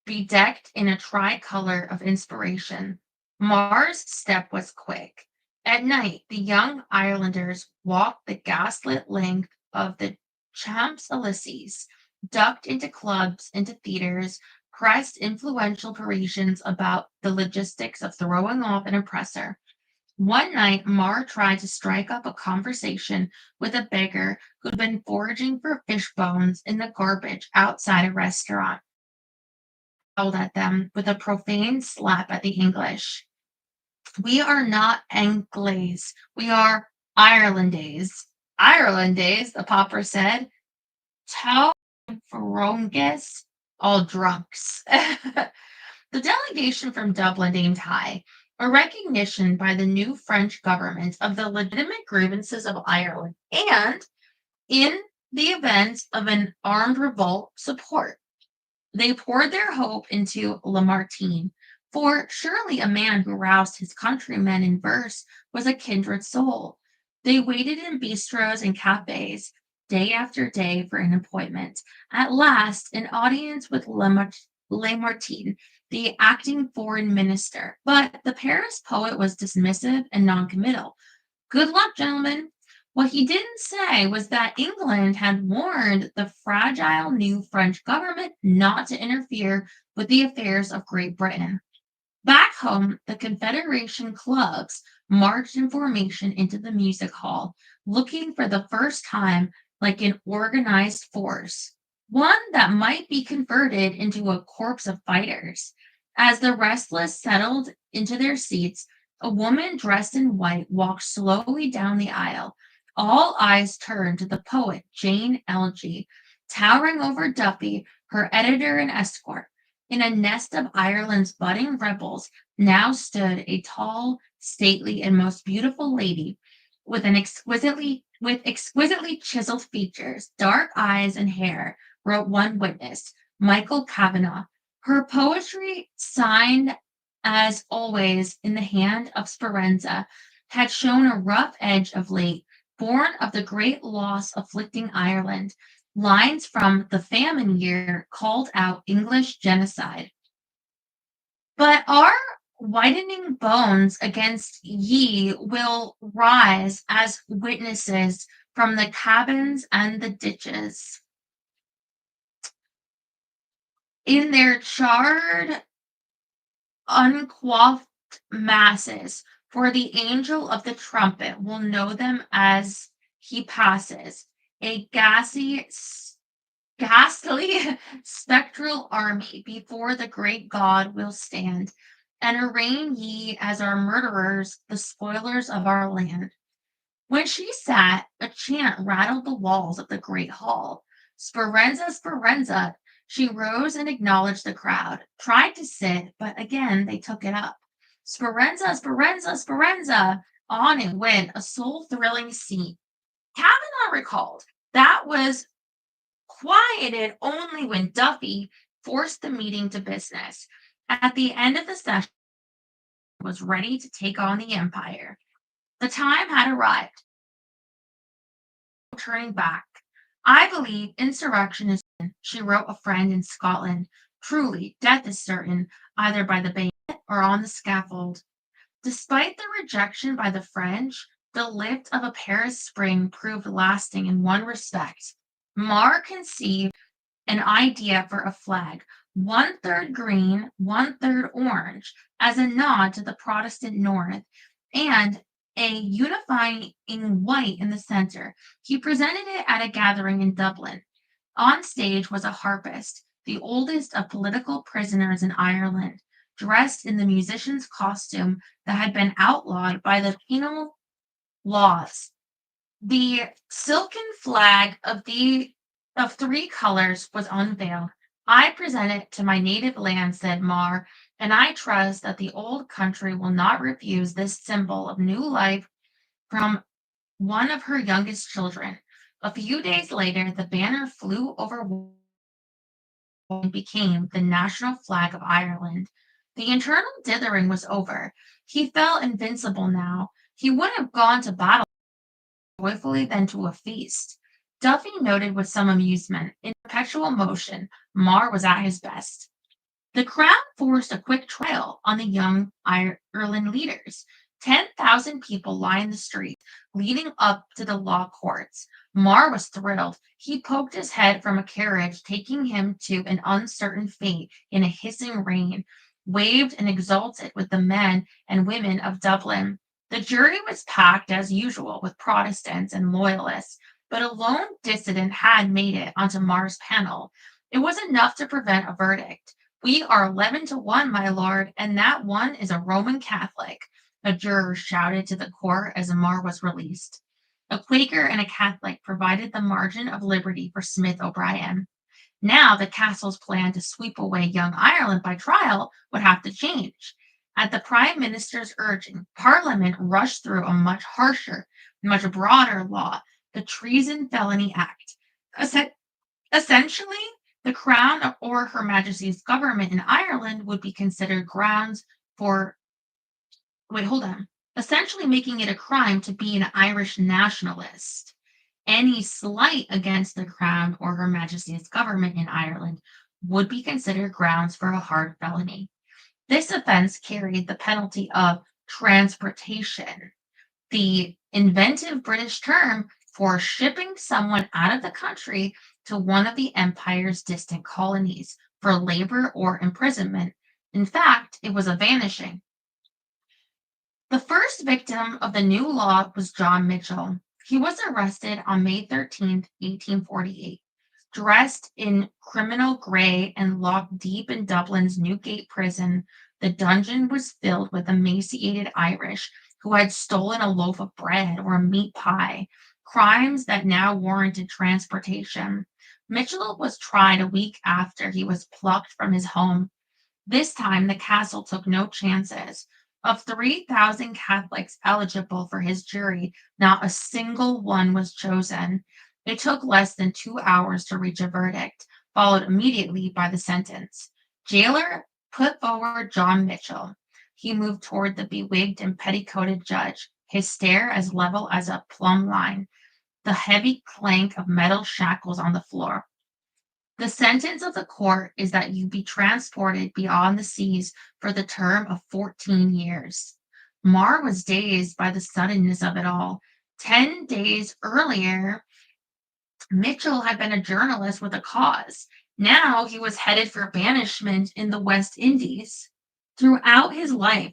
bedecked in a tricolor of inspiration, Marr's step was quick. At night, the young Irelanders walked the gaslit length of the Champs-Elysees, ducked into clubs, into theaters, pressed influential Parisians about the logistics of throwing off an oppressor. One night, Marr tried to strike up a conversation with a beggar who'd been foraging for fish bones in the garbage outside a restaurant. Yelled at them with a profane slap at the English. We are not Anglais. We are Irelandais. Irelandais, the pauper said. Tell Frongus, all drunks. The delegation from Dublin aimed high, a recognition by the new French government of the legitimate grievances of Ireland, and, in the event of an armed revolt, support. They poured their hope into Lamartine, for surely a man who roused his countrymen in verse was a kindred soul. They waited in bistros and cafes, day after day, for an appointment. At last, an audience with Lamartine, the acting foreign minister. But the Paris poet was dismissive and noncommittal. Good luck, gentlemen. What he didn't say was that England had warned the fragile new French government not to interfere with the affairs of Great Britain. Back home, the Confederation clubs marched in formation into the music hall, looking for the first time like an organized force, one that might be converted into a corps of fighters. As the restless settled into their seats, a woman dressed in white walked slowly down the aisle. All eyes turned to the poet, Jane Elgie, towering over Duffy, her editor and escort. In a nest of Ireland's budding rebels now stood a tall, stately, and most beautiful lady with exquisitely chiseled features, dark eyes, and hair, wrote one witness, Michael Kavanagh. Her poetry, signed as always in the hand of Speranza, had shown a rough edge of late, born of the great loss afflicting Ireland. Lines from the Famine year called out English genocide. But our whitening bones against ye will rise as witnesses from the cabins and the ditches. In their charred, uncoiffed masses, for the angel of the trumpet will know them as he passes. A ghastly, spectral army before the great God will stand, and arraign ye as our murderers, the spoilers of our land. When she sat, a chant rattled the walls of the great hall. Speranza, Speranza. She rose and acknowledged the crowd, tried to sit, but again they took it up. Speranza, Speranza, Speranza. On it went, a soul-thrilling scene. Kavanaugh recalled that was quieted only when Duffy forced the meeting to business. At the end of the session, was ready to take on the empire. The time had arrived. Turning back. I believe insurrection is, she wrote a friend in Scotland. Truly, death is certain, either by the bayonet or on the scaffold. Despite the rejection by the French, the lift of a Paris spring proved lasting in one respect. Marr conceived an idea for a flag, one third green, one third orange, as a nod to the Protestant North, and a unifying white in the center. He presented it at a gathering in Dublin. On stage was a harpist, the oldest of political prisoners in Ireland, dressed in the musician's costume that had been outlawed by the penal laws. The silken flag of three colors was unveiled. I present it to my native land, said Marr, and I trust that the old country will not refuse this symbol of new life from one of her youngest children. A few days later, the banner flew over and became the national flag of Ireland. The internal dithering was over. He felt invincible now. He would have gone to battle joyfully than to a feast. Duffy noted with some amusement. In perpetual motion, Marr was at his best. The crowd forced a quick trial on the young Ireland leaders. 10,000 people lined the streets leading up to the law courts. Marr was thrilled. He poked his head from a carriage, taking him to an uncertain fate in a hissing rain, waved and exulted with the men and women of Dublin. The jury was packed as usual with Protestants and loyalists, but a lone dissident had made it onto Marr's panel. It was enough to prevent a verdict. We are 11-1, my lord, and that one is a Roman Catholic, a juror shouted to the court as Marr was released. A Quaker and a Catholic provided the margin of liberty for Smith O'Brien. Now the castle's plan to sweep away young Ireland by trial would have to change. At the Prime Minister's urging, Parliament rushed through a much harsher, much broader law, the Treason Felony Act. Essentially, the Crown or Her Majesty's government in Ireland would be considered grounds for, essentially making it a crime to be an Irish nationalist. Any slight against the Crown or Her Majesty's government in Ireland would be considered grounds for a hard felony. This offense carried the penalty of transportation, the inventive British term for shipping someone out of the country to one of the empire's distant colonies for labor or imprisonment. In fact, it was a vanishing. The first victim of the new law was John Mitchell. He was arrested on May 13, 1848. Dressed in criminal grey and locked deep in Dublin's Newgate prison, the dungeon was filled with emaciated Irish who had stolen a loaf of bread or a meat pie, crimes that now warranted transportation. Mitchell was tried a week after he was plucked from his home. This time, the castle took no chances. Of 3,000 Catholics eligible for his jury, not a single one was chosen. It took less than 2 hours to reach a verdict, followed immediately by the sentence. Jailer put forward John Mitchell. He moved toward the bewigged and petticoated judge, his stare as level as a plumb line, the heavy clank of metal shackles on the floor. The sentence of the court is that you be transported beyond the seas for the term of 14 years. Marr was dazed by the suddenness of it all. 10 days earlier, Mitchell had been a journalist with a cause. Now he was headed for banishment in the West Indies. Throughout his life,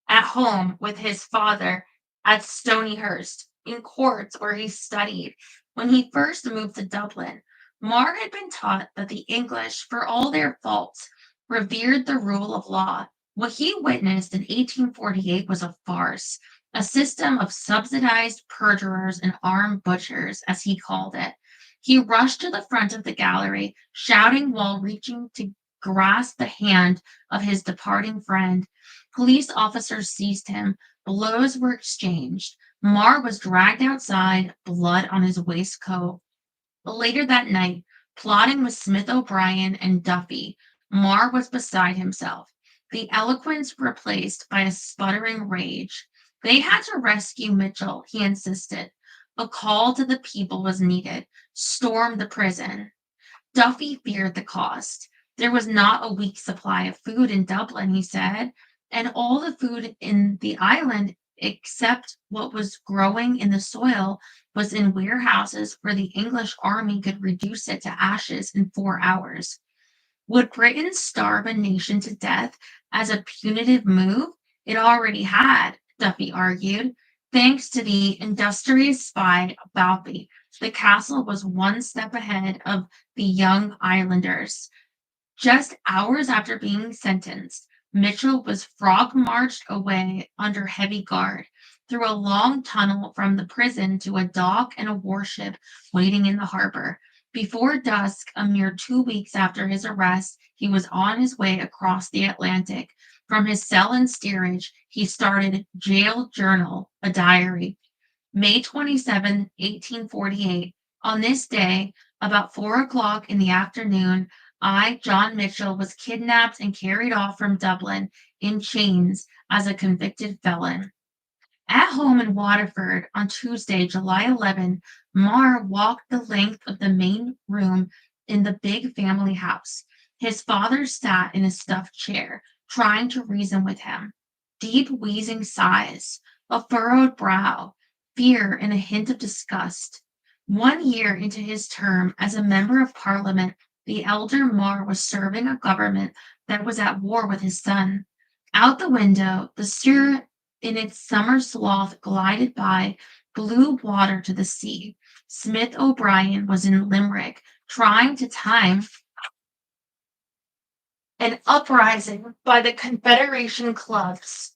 at home with his father at Stonyhurst, in courts where he studied, when he first moved to Dublin, Marr had been taught that the English, for all their faults, revered the rule of law. What he witnessed in 1848 was a farce, a system of subsidized perjurers and armed butchers, as he called it. He rushed to the front of the gallery, shouting while reaching to grasp the hand of his departing friend. Police officers seized him. Blows were exchanged. Marr was dragged outside, blood on his waistcoat. Later that night, plotting with Smith O'Brien and Duffy, Marr was beside himself, the eloquence replaced by a sputtering rage. They had to rescue Mitchell, he insisted. A call to the people was needed. Storm the prison. Duffy feared the cost. There was not a week's supply of food in Dublin, he said, and all the food in the island, except what was growing in the soil, was in warehouses where the English army could reduce it to ashes in 4 hours. Would Britain starve a nation to death as a punitive move? It already had, Duffy argued. Thanks to the industrious spy Balfi, the castle was one step ahead of the young islanders. Just hours after being sentenced, Mitchell was frog marched away under heavy guard through a long tunnel from the prison to a dock and a warship waiting in the harbor. Before dusk, a mere 2 weeks after his arrest, he was on his way across the Atlantic. From his cell in steerage, he started Jail Journal, a diary. May 27, 1848. On this day, about 4 o'clock in the afternoon, I, John Mitchell, was kidnapped and carried off from Dublin in chains as a convicted felon. At home in Waterford on Tuesday, July 11, Marr walked the length of the main room in the big family house. His father sat in a stuffed chair, trying to reason with him. Deep, wheezing sighs, a furrowed brow, fear, and a hint of disgust. 1 year into his term as a member of Parliament, the elder Marr was serving a government that was at war with his son. Out the window, the Ster in its summer sloth glided by, blue water to the sea. Smith O'Brien was in Limerick, trying to time an uprising by the Confederation clubs.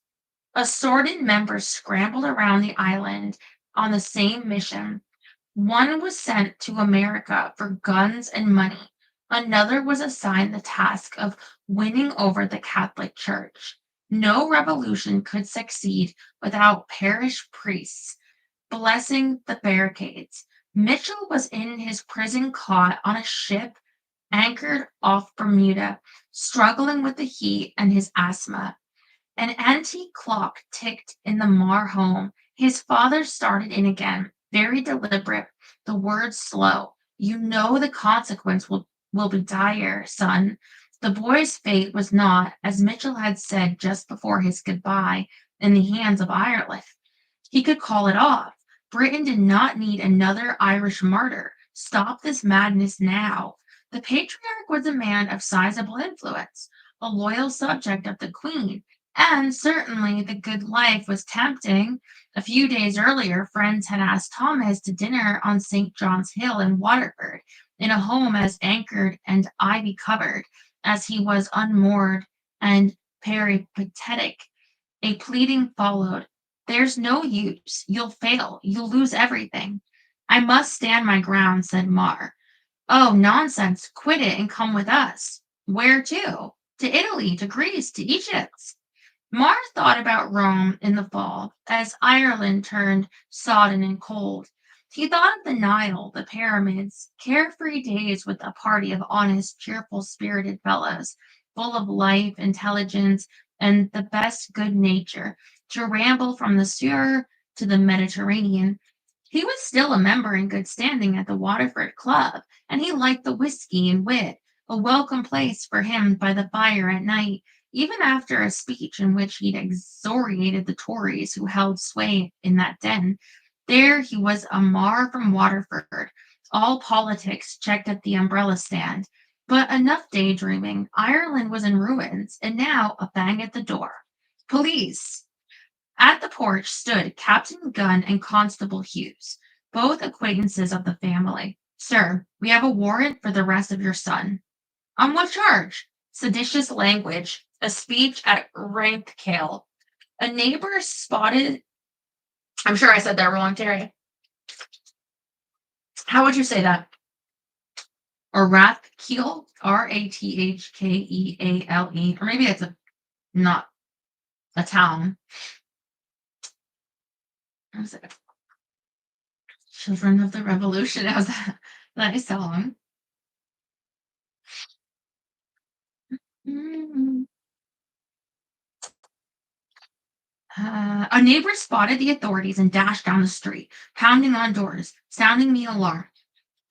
Assorted members scrambled around the island on the same mission. One was sent to America for guns and money. Another was assigned the task of winning over the Catholic Church. No revolution could succeed without parish priests blessing the barricades. Mitchell was in his prison cot on a ship anchored off Bermuda, struggling with the heat and his asthma. An antique clock ticked in the Marr home. His father started in again, very deliberate, the words slow. You know the consequence will be dire, son. The boy's fate was not, as Mitchell had said just before his goodbye, in the hands of Ireland. He could call it off. Britain did not need another Irish martyr. Stop this madness now. The patriarch was a man of sizable influence, a loyal subject of the Queen, and certainly the good life was tempting. A few days earlier, friends had asked Thomas to dinner on St. John's Hill in Waterford. in a home as anchored and ivy covered as he was unmoored and peripatetic. A pleading followed. There's no use. You'll fail. You'll lose everything. I must stand my ground, said Mar. Oh, nonsense. Quit it and come with us. Where to? To Italy, to Greece, to Egypt. Mar thought about Rome in the fall, as Ireland turned sodden and cold. He thought of the Nile, the pyramids, carefree days with a party of honest, cheerful spirited fellows, full of life, intelligence, and the best good nature, to ramble from the Sur to the Mediterranean. He was still a member in good standing at the Waterford Club, and he liked the whiskey and wit, a welcome place for him by the fire at night, even after a speech in which he'd exoriated the Tories who held sway in that den. There he was a Mar from Waterford, all politics checked at the umbrella stand. But enough daydreaming. Ireland was in ruins, and now a bang at the door. Police! At the porch stood Captain Gunn and Constable Hughes, both acquaintances of the family. Sir, we have a warrant for the arrest of your son. On what charge? Seditious language, a speech at rank kale. A neighbor spotted. I'm sure I said that wrong, Terry. How would you say that? Or Rathkeale, Rathkeale, or maybe it's not a town. What was it? Children of the Revolution. That was a nice song. A neighbor spotted the authorities and dashed down the street, pounding on doors, sounding the alarm.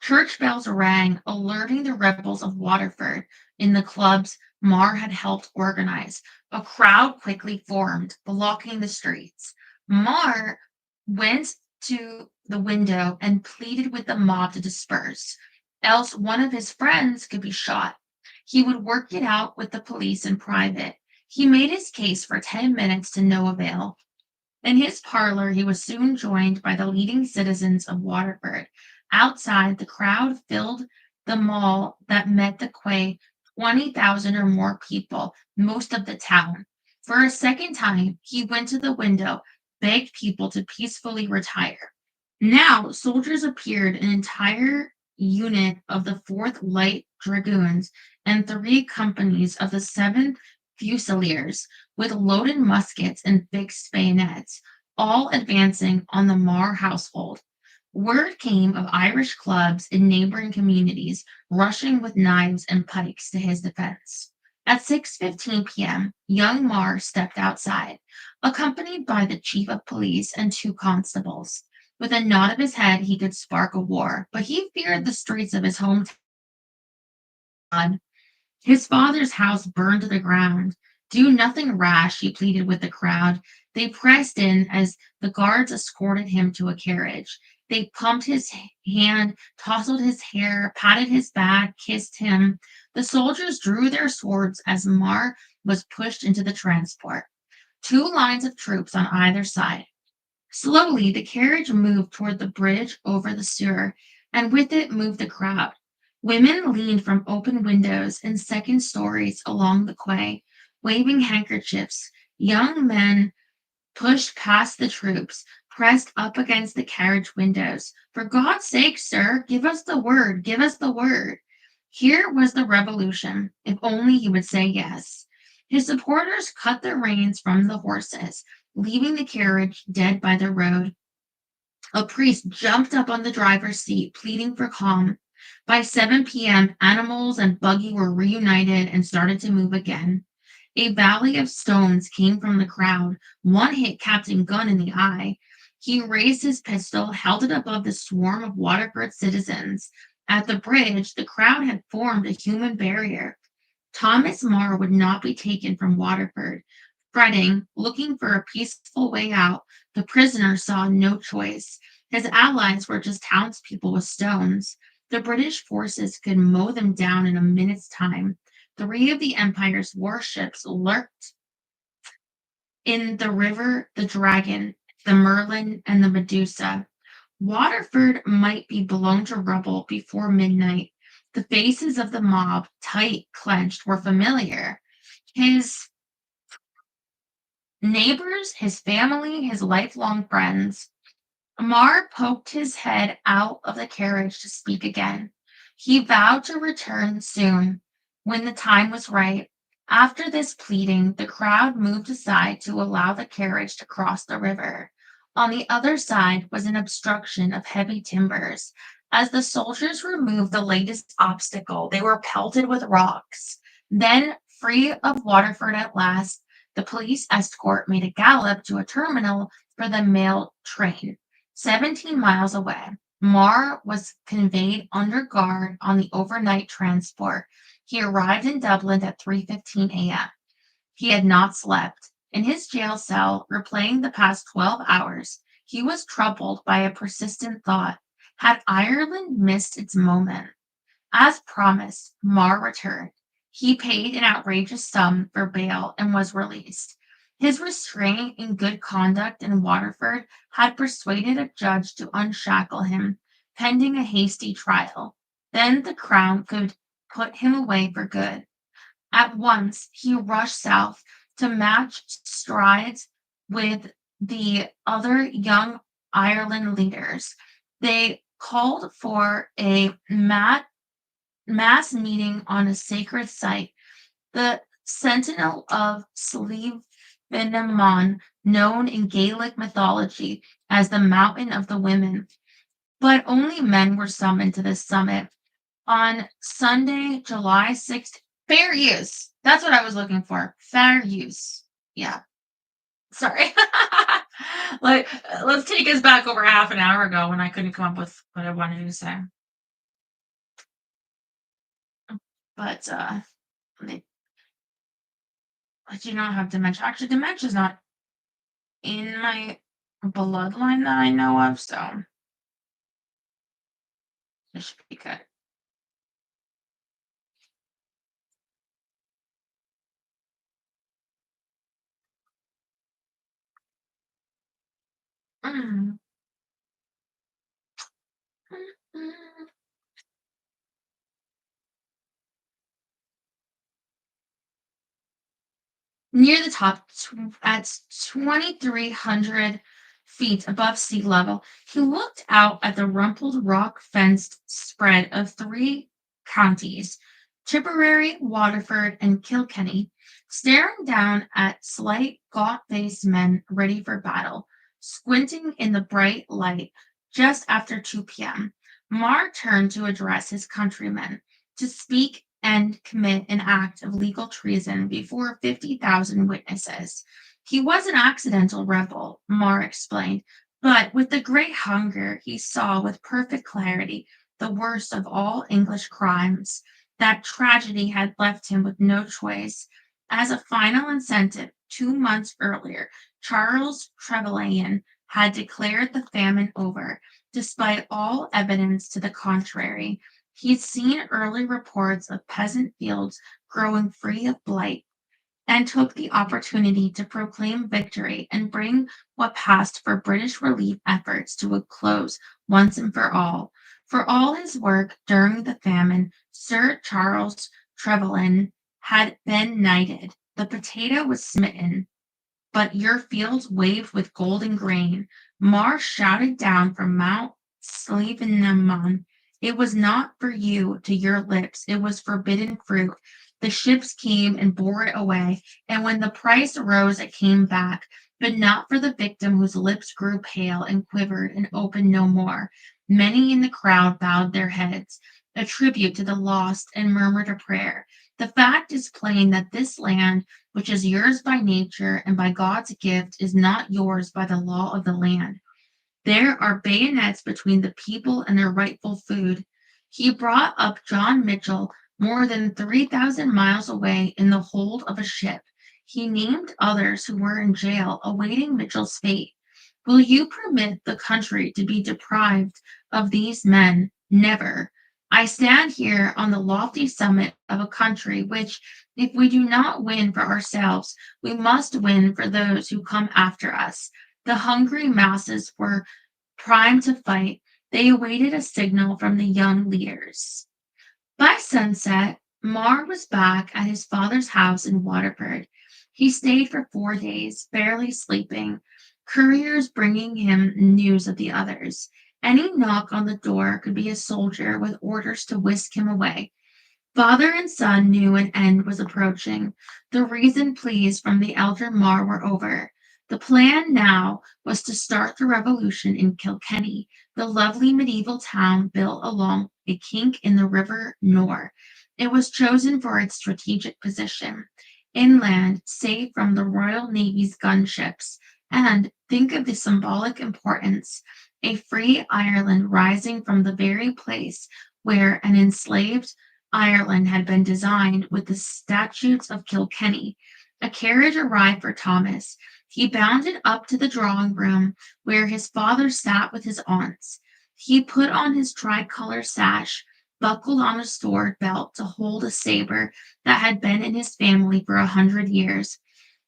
Church bells rang, alerting the rebels of Waterford in the clubs Mar had helped organize. A crowd quickly formed, blocking the streets. Mar went to the window and pleaded with the mob to disperse, else one of his friends could be shot. He would work it out with the police in private. He made his case for 10 minutes to no avail. In his parlor, he was soon joined by the leading citizens of Waterford. Outside, the crowd filled the mall that met the quay, 20,000 or more people, most of the town. For a second time, he went to the window, begged people to peacefully retire. Now, soldiers appeared, an entire unit of the 4th Light Dragoons and 3 companies of the 7th Fusiliers, with loaded muskets and fixed bayonets, all advancing on the Mar household. Word came of Irish clubs in neighboring communities rushing with knives and pikes to his defense. At 6:15 p.m., young Mar stepped outside, accompanied by the chief of police and 2 constables. With a nod of his head, he could spark a war, but he feared the streets of his hometown. His father's house burned to the ground. Do nothing rash, he pleaded with the crowd. They pressed in as the guards escorted him to a carriage. They pumped his hand, tousled his hair, patted his back, kissed him. The soldiers drew their swords as Mar was pushed into the transport. 2 lines of troops on either side. Slowly, the carriage moved toward the bridge over the Sur, and with it moved the crowd. Women leaned from open windows in second stories along the quay, waving handkerchiefs. Young men pushed past the troops, pressed up against the carriage windows. For God's sake, sir, give us the word, give us the word. Here was the revolution, if only he would say yes. His supporters cut the reins from the horses, leaving the carriage dead by the road. A priest jumped up on the driver's seat, pleading for calm. By 7 p.m., animals and buggy were reunited and started to move again. A valley of stones came from the crowd. One hit Captain Gunn in the eye. He raised his pistol, held it above the swarm of Waterford citizens. At the bridge, the crowd had formed a human barrier. Thomas Mar would not be taken from Waterford. Fretting, looking for a peaceful way out, the prisoner saw no choice. His allies were just townspeople with stones. The British forces could mow them down in a minute's time. 3 of the Empire's warships lurked in the river, the Dragon, the Merlin, and the Medusa. Waterford might be blown to rubble before midnight. The faces of the mob, tight clenched, were familiar. His neighbors, his family, his lifelong friends. Amar poked his head out of the carriage to speak again. He vowed to return soon, when the time was right. After this pleading, the crowd moved aside to allow the carriage to cross the river. On the other side was an obstruction of heavy timbers. As the soldiers removed the latest obstacle, they were pelted with rocks. Then, free of Waterford at last, the police escort made a gallop to a terminal for the mail train. 17 miles away, Marr was conveyed under guard on the overnight transport. He arrived in Dublin at 3:15 a.m. He had not slept. In his jail cell, replaying the past 12 hours, he was troubled by a persistent thought. Had Ireland missed its moment? As promised, Marr returned. He paid an outrageous sum for bail and was released. His restraint and good conduct in Waterford had persuaded a judge to unshackle him, pending a hasty trial. Then the Crown could put him away for good. At once he rushed south to match strides with the other young Ireland leaders. They called for a mass meeting on a sacred site, the Sentinel of Slievenamon, known in Gaelic mythology as the Mountain of the Women. But only men were summoned to this summit. On Sunday, July 6th, fair use. That's what I was looking for. Fair use. Yeah. Sorry. like, let's take us back over half an hour ago when I couldn't come up with what I wanted to say. But I do not have dementia. Actually, dementia is not in my bloodline that I know of, so it should be good. Mm. Near the top, at 2,300 feet above sea level, he looked out at the rumpled rock-fenced spread of three counties, Tipperary, Waterford, and Kilkenny, staring down at slight, gaunt-faced men ready for battle, squinting in the bright light just after 2 p.m. Marr turned to address his countrymen, to speak and commit an act of legal treason before 50,000 witnesses. He was an accidental rebel, Marr explained, but with the great hunger he saw with perfect clarity the worst of all English crimes. That tragedy had left him with no choice. As a final incentive, 2 months earlier, Charles Trevelyan had declared the famine over, despite all evidence to the contrary. He'd seen early reports of peasant fields growing free of blight and took the opportunity to proclaim victory and bring what passed for British relief efforts to a close once and for all. For all his work during the famine, Sir Charles Trevelyan had been knighted. The potato was smitten, but your fields waved with golden grain. Marr shouted down from Mount Slievenamon. It was not for you to your lips, it was forbidden fruit. The ships came and bore it away, and when the price rose, it came back, but not for the victim whose lips grew pale and quivered and opened no more. Many in the crowd bowed their heads, a tribute to the lost, and murmured a prayer. The fact is plain that this land, which is yours by nature and by God's gift, is not yours by the law of the land. There are bayonets between the people and their rightful food. He brought up John Mitchell more than 3,000 miles away in the hold of a ship. He named others who were in jail awaiting Mitchell's fate. Will you permit the country to be deprived of these men? Never. I stand here on the lofty summit of a country which, if we do not win for ourselves, we must win for those who come after us. The hungry masses were primed to fight. They awaited a signal from the young leaders. By sunset, Marr was back at his father's house in Waterford. He stayed for 4 days, barely sleeping, couriers bringing him news of the others. Any knock on the door could be a soldier with orders to whisk him away. Father and son knew an end was approaching. The reasoned pleas from the elder Mar were over. The plan now was to start the revolution in Kilkenny, the lovely medieval town built along a kink in the River Nore. It was chosen for its strategic position, inland, safe from the Royal Navy's gunships, and think of the symbolic importance, a free Ireland rising from the very place where an enslaved Ireland had been designed with the statutes of Kilkenny. A carriage arrived for Thomas. He bounded up to the drawing room where his father sat with his aunts. He put on his tricolour sash, buckled on a sword belt to hold a sabre that had been in his family for 100 years.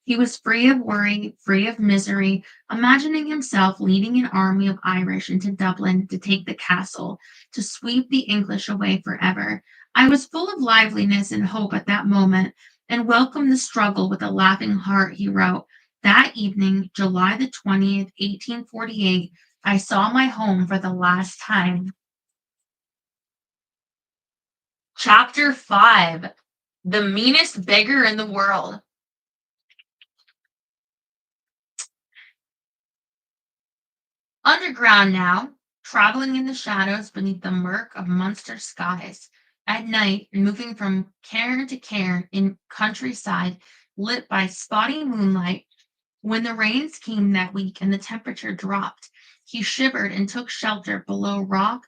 He was free of worry, free of misery, imagining himself leading an army of Irish into Dublin to take the castle, to sweep the English away forever. I was full of liveliness and hope at that moment, and welcomed the struggle with a laughing heart, he wrote. That evening, July the 20th, 1848, I saw my home for the last time. Chapter 5. The meanest beggar in the world. Underground now, traveling in the shadows beneath the murk of Munster skies. At night, moving from cairn to cairn in countryside lit by spotty moonlight. When the rains came that week and the temperature dropped, he shivered and took shelter below rock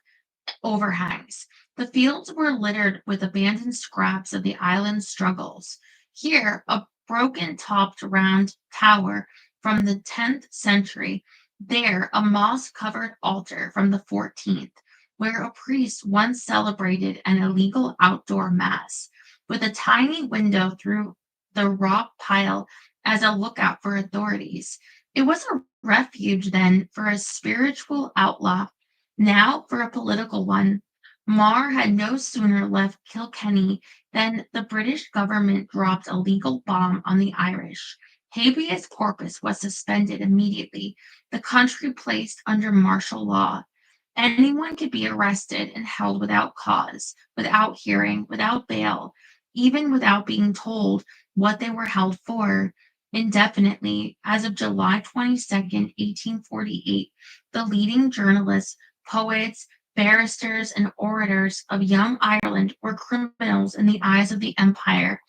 overhangs. The fields were littered with abandoned scraps of the island's struggles. Here, a broken topped round tower from the 10th century, there, a moss covered altar from the 14th, where a priest once celebrated an illegal outdoor mass, with a tiny window through the rock pile as a lookout for authorities. It was a refuge then for a spiritual outlaw, now for a political one. Marr had no sooner left Kilkenny than the British government dropped a legal bomb on the Irish. Habeas corpus was suspended immediately, the country placed under martial law. Anyone could be arrested and held without cause, without hearing, without bail, even without being told what they were held for. Indefinitely, as of July 22nd, 1848, the leading journalists, poets, barristers, and orators of young Ireland were criminals in the eyes of the Empire.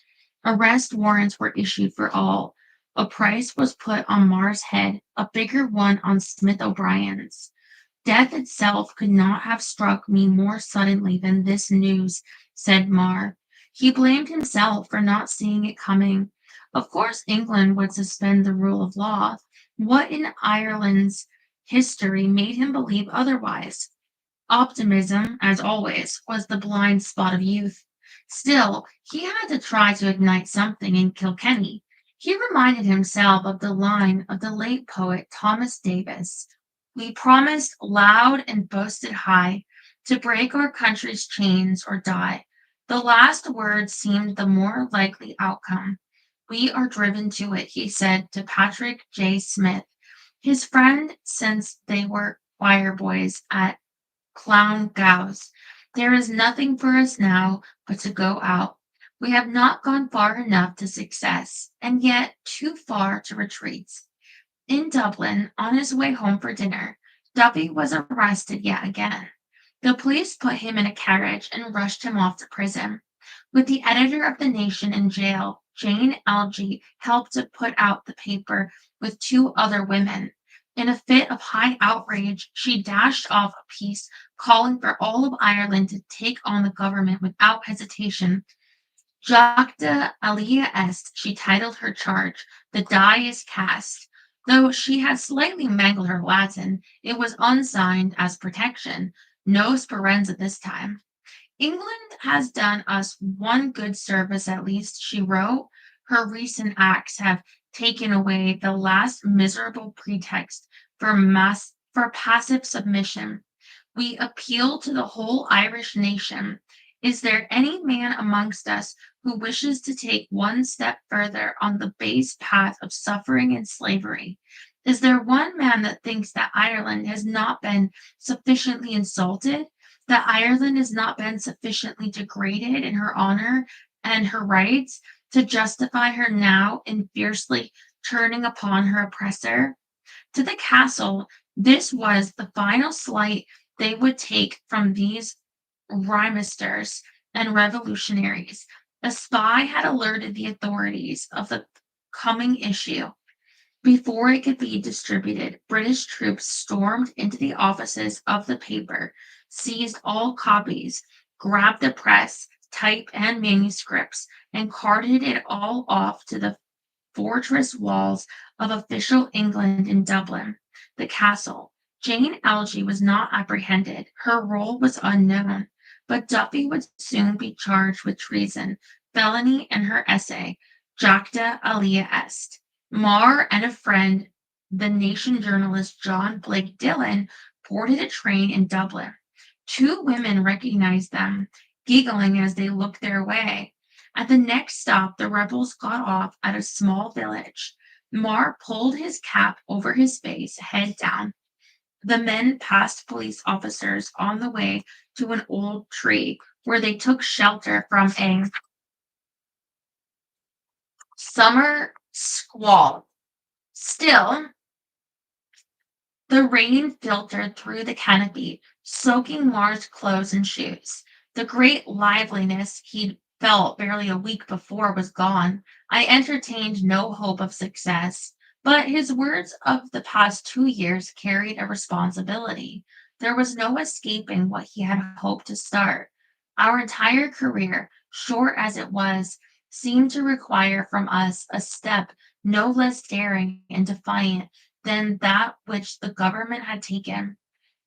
Arrest warrants were issued for all. A price was put on Marr's head, a bigger one on Smith O'Brien's. Death itself could not have struck me more suddenly than this news, said Marr. He blamed himself for not seeing it coming. Of course, England would suspend the rule of law. What in Ireland's history made him believe otherwise? Optimism, as always, was the blind spot of youth. Still, he had to try to ignite something in Kilkenny. He reminded himself of the line of the late poet Thomas Davis. We promised loud and boasted high to break our country's chains or die. The last word seemed the more likely outcome. We are driven to it, he said to Patrick J. Smith, his friend since they were choir boys at Clown Gows. There is nothing for us now but to go out. We have not gone far enough to success, and yet too far to retreat. In Dublin, on his way home for dinner, Duffy was arrested yet again. The police put him in a carriage and rushed him off to prison. With the editor of the Nation in jail, Jane Algy helped to put out the paper with two other women. In a fit of high outrage, she dashed off a piece calling for all of Ireland to take on the government without hesitation. Jacta alia est, she titled her charge. The die is cast. Though she had slightly mangled her Latin, it was unsigned as protection. No Speranza this time. England has done us one good service at least, she wrote. Her recent acts have taken away the last miserable pretext for passive submission. We appeal to the whole Irish nation. Is there any man amongst us who wishes to take one step further on the base path of suffering and slavery? Is there one man that thinks that Ireland has not been sufficiently insulted, that Ireland has not been sufficiently degraded in her honor and her rights to justify her now in fiercely turning upon her oppressor? To the castle, this was the final slight they would take from these rhymesters and revolutionaries. A spy had alerted the authorities of the coming issue. Before it could be distributed, British troops stormed into the offices of the paper, seized all copies, grabbed the press, type, and manuscripts, and carted it all off to the fortress walls of official England in Dublin, the castle. Jane Algy was not apprehended. Her role was unknown, but Duffy would soon be charged with treason, felony, and her essay, Jacta Alia Est. Marr and a friend, the Nation journalist John Blake Dillon, boarded a train in Dublin. Two women recognized them, giggling as they looked their way. At the next stop, the rebels got off at a small village. Marr pulled his cap over his face, head down. The men passed police officers on the way to an old tree where they took shelter from a summer squall. Still, the rain filtered through the canopy, soaking Marr's clothes and shoes. The great liveliness he'd felt barely a week before was gone. I entertained no hope of success, but his words of the past 2 years carried a responsibility. There was no escaping what he had hoped to start. Our entire career, short as it was, seemed to require from us a step no less daring and defiant than that which the government had taken.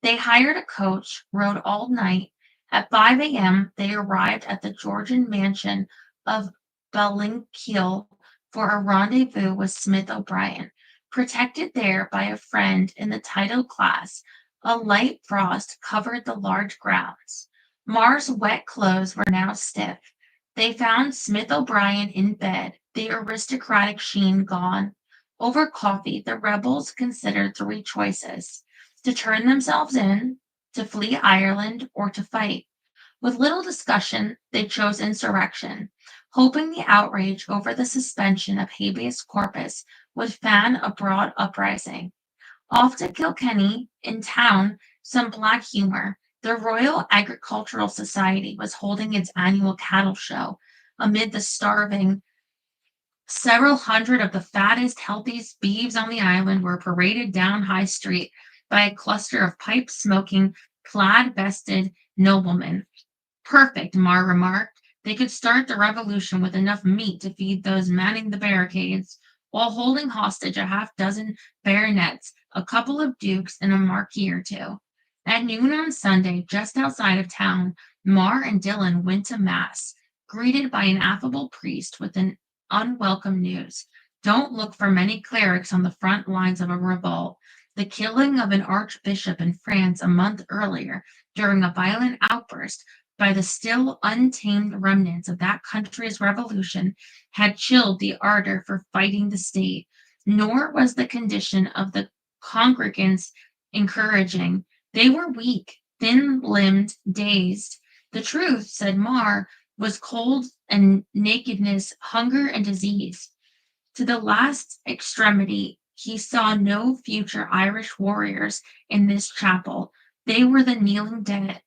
They hired a coach, rode all night. At 5 a.m., they arrived at the Georgian mansion of Ballinkill for a rendezvous with Smith O'Brien. Protected there by a friend in the title class, a light frost covered the large grounds. Marr's wet clothes were now stiff. They found Smith O'Brien in bed, the aristocratic sheen gone. Over coffee, the rebels considered three choices: to turn themselves in, to flee Ireland, or to fight. With little discussion, they chose insurrection, hoping the outrage over the suspension of habeas corpus would fan a broad uprising. Off to Kilkenny, in town, some black humor. The Royal Agricultural Society was holding its annual cattle show. Amid the starving, several hundred of the fattest, healthiest beeves on the island were paraded down High Street by a cluster of pipe-smoking, plaid-vested noblemen. Perfect, Marr remarked. They could start the revolution with enough meat to feed those manning the barricades, while holding hostage a half-dozen baronets, a couple of dukes, and a marquis or two. At noon on Sunday, just outside of town, Marr and Dillon went to mass, greeted by an affable priest with an unwelcome news. Don't look for many clerics on the front lines of a revolt. The killing of an archbishop in France a month earlier, during a violent outburst by the still untamed remnants of that country's revolution, had chilled the ardor for fighting the state. Nor was the condition of the congregants encouraging. They were weak, thin-limbed, dazed. The truth, said Marr, was cold and nakedness, hunger and disease. To the last extremity, he saw no future Irish warriors in this chapel. They were the kneeling dead.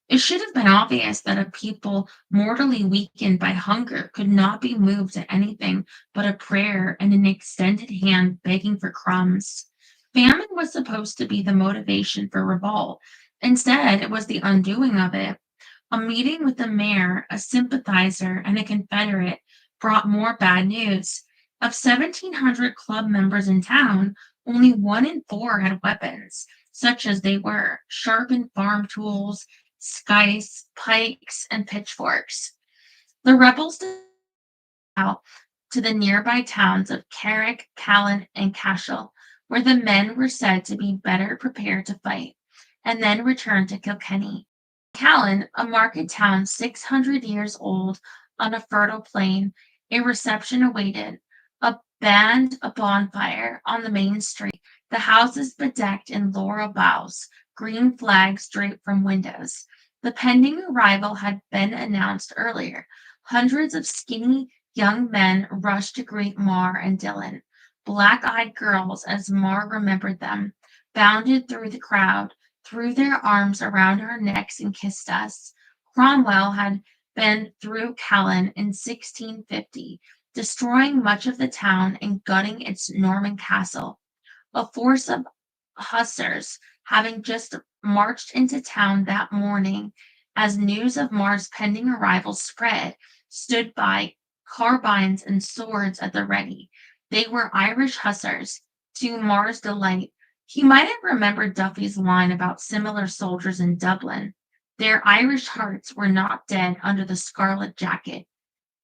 It should have been obvious that a people mortally weakened by hunger could not be moved to anything but a prayer and an extended hand begging for crumbs. Famine was supposed to be the motivation for revolt. Instead, it was the undoing of it. A meeting with the mayor, a sympathizer, and a Confederate brought more bad news. Of 1,700 club members in town, only 1 in 4 had weapons, such as they were: sharpened farm tools, scythes, pikes, and pitchforks. The rebels out to the nearby towns of Carrick, Callan, and Cashel, where the men were said to be better prepared to fight, and then returned to Kilkenny. Callan, a market town 600 years old on a fertile plain, a reception awaited. A bonfire on the main street, the houses bedecked in laurel boughs, green flags draped from windows. The pending arrival had been announced earlier. Hundreds of skinny young men rushed to greet Mar and Dylan. Black-eyed girls, as Mar remembered them, bounded through the crowd, threw their arms around our necks and kissed us. Cromwell had been through Callan in 1650, destroying much of the town and gutting its Norman castle. A force of hussars, having just marched into town that morning as news of Mar's pending arrival spread, stood by, carbines and swords at the ready. They were Irish hussars, to Mar's delight. He might have remembered Duffy's line about similar soldiers in Dublin. Their Irish hearts were not dead under the scarlet jacket.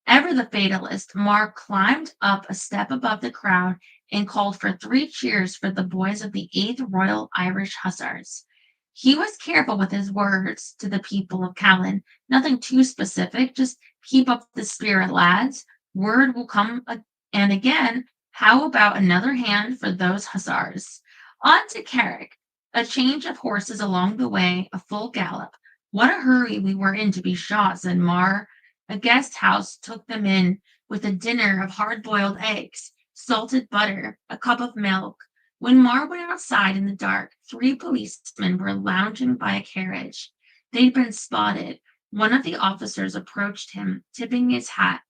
Ever the fatalist, Mar climbed up a step above the crowd and called for 3 cheers for the boys of the 8th Royal Irish Hussars. He was careful with his words to the people of Callan. Nothing too specific, just keep up the spirit, lads. Word will come and again. How about another hand for those hussars? On to Carrick. A change of horses along the way, a full gallop. What a hurry we were in to be shot, said Mar. A guest house took them in with a dinner of hard-boiled eggs, salted butter, a cup of milk. When Mar went outside in the dark, 3 policemen were lounging by a carriage. They'd been spotted. One of the officers approached him, tipping his hat.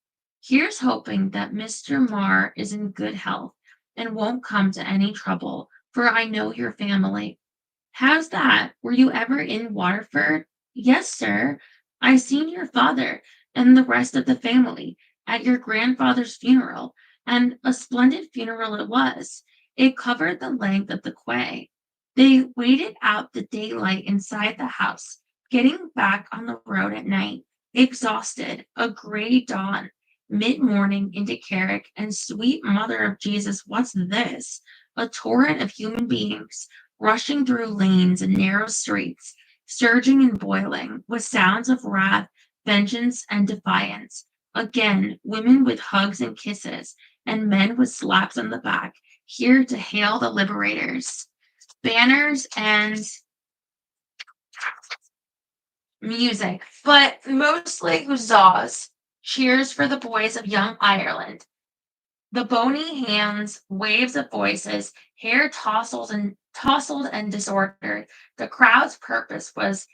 Here's hoping that Mr. Mar is in good health and won't come to any trouble, for I know your family. How's that? Were you ever in Waterford? Yes, sir. I seen your father and the rest of the family at your grandfather's funeral, and a splendid funeral it was. It covered the length of the quay. They waited out the daylight inside the house, getting back on the road at night, exhausted, a gray dawn, mid-morning into Carrick, and sweet mother of Jesus, what's this? A torrent of human beings rushing through lanes and narrow streets, surging and boiling, with sounds of wrath, vengeance, and defiance. Again, women with hugs and kisses, and men with slaps on the back, here to hail the liberators. Banners and music, but mostly huzzas. Cheers for the boys of young Ireland. The bony hands, waves of voices, hair tousled and disordered. The crowd's purpose was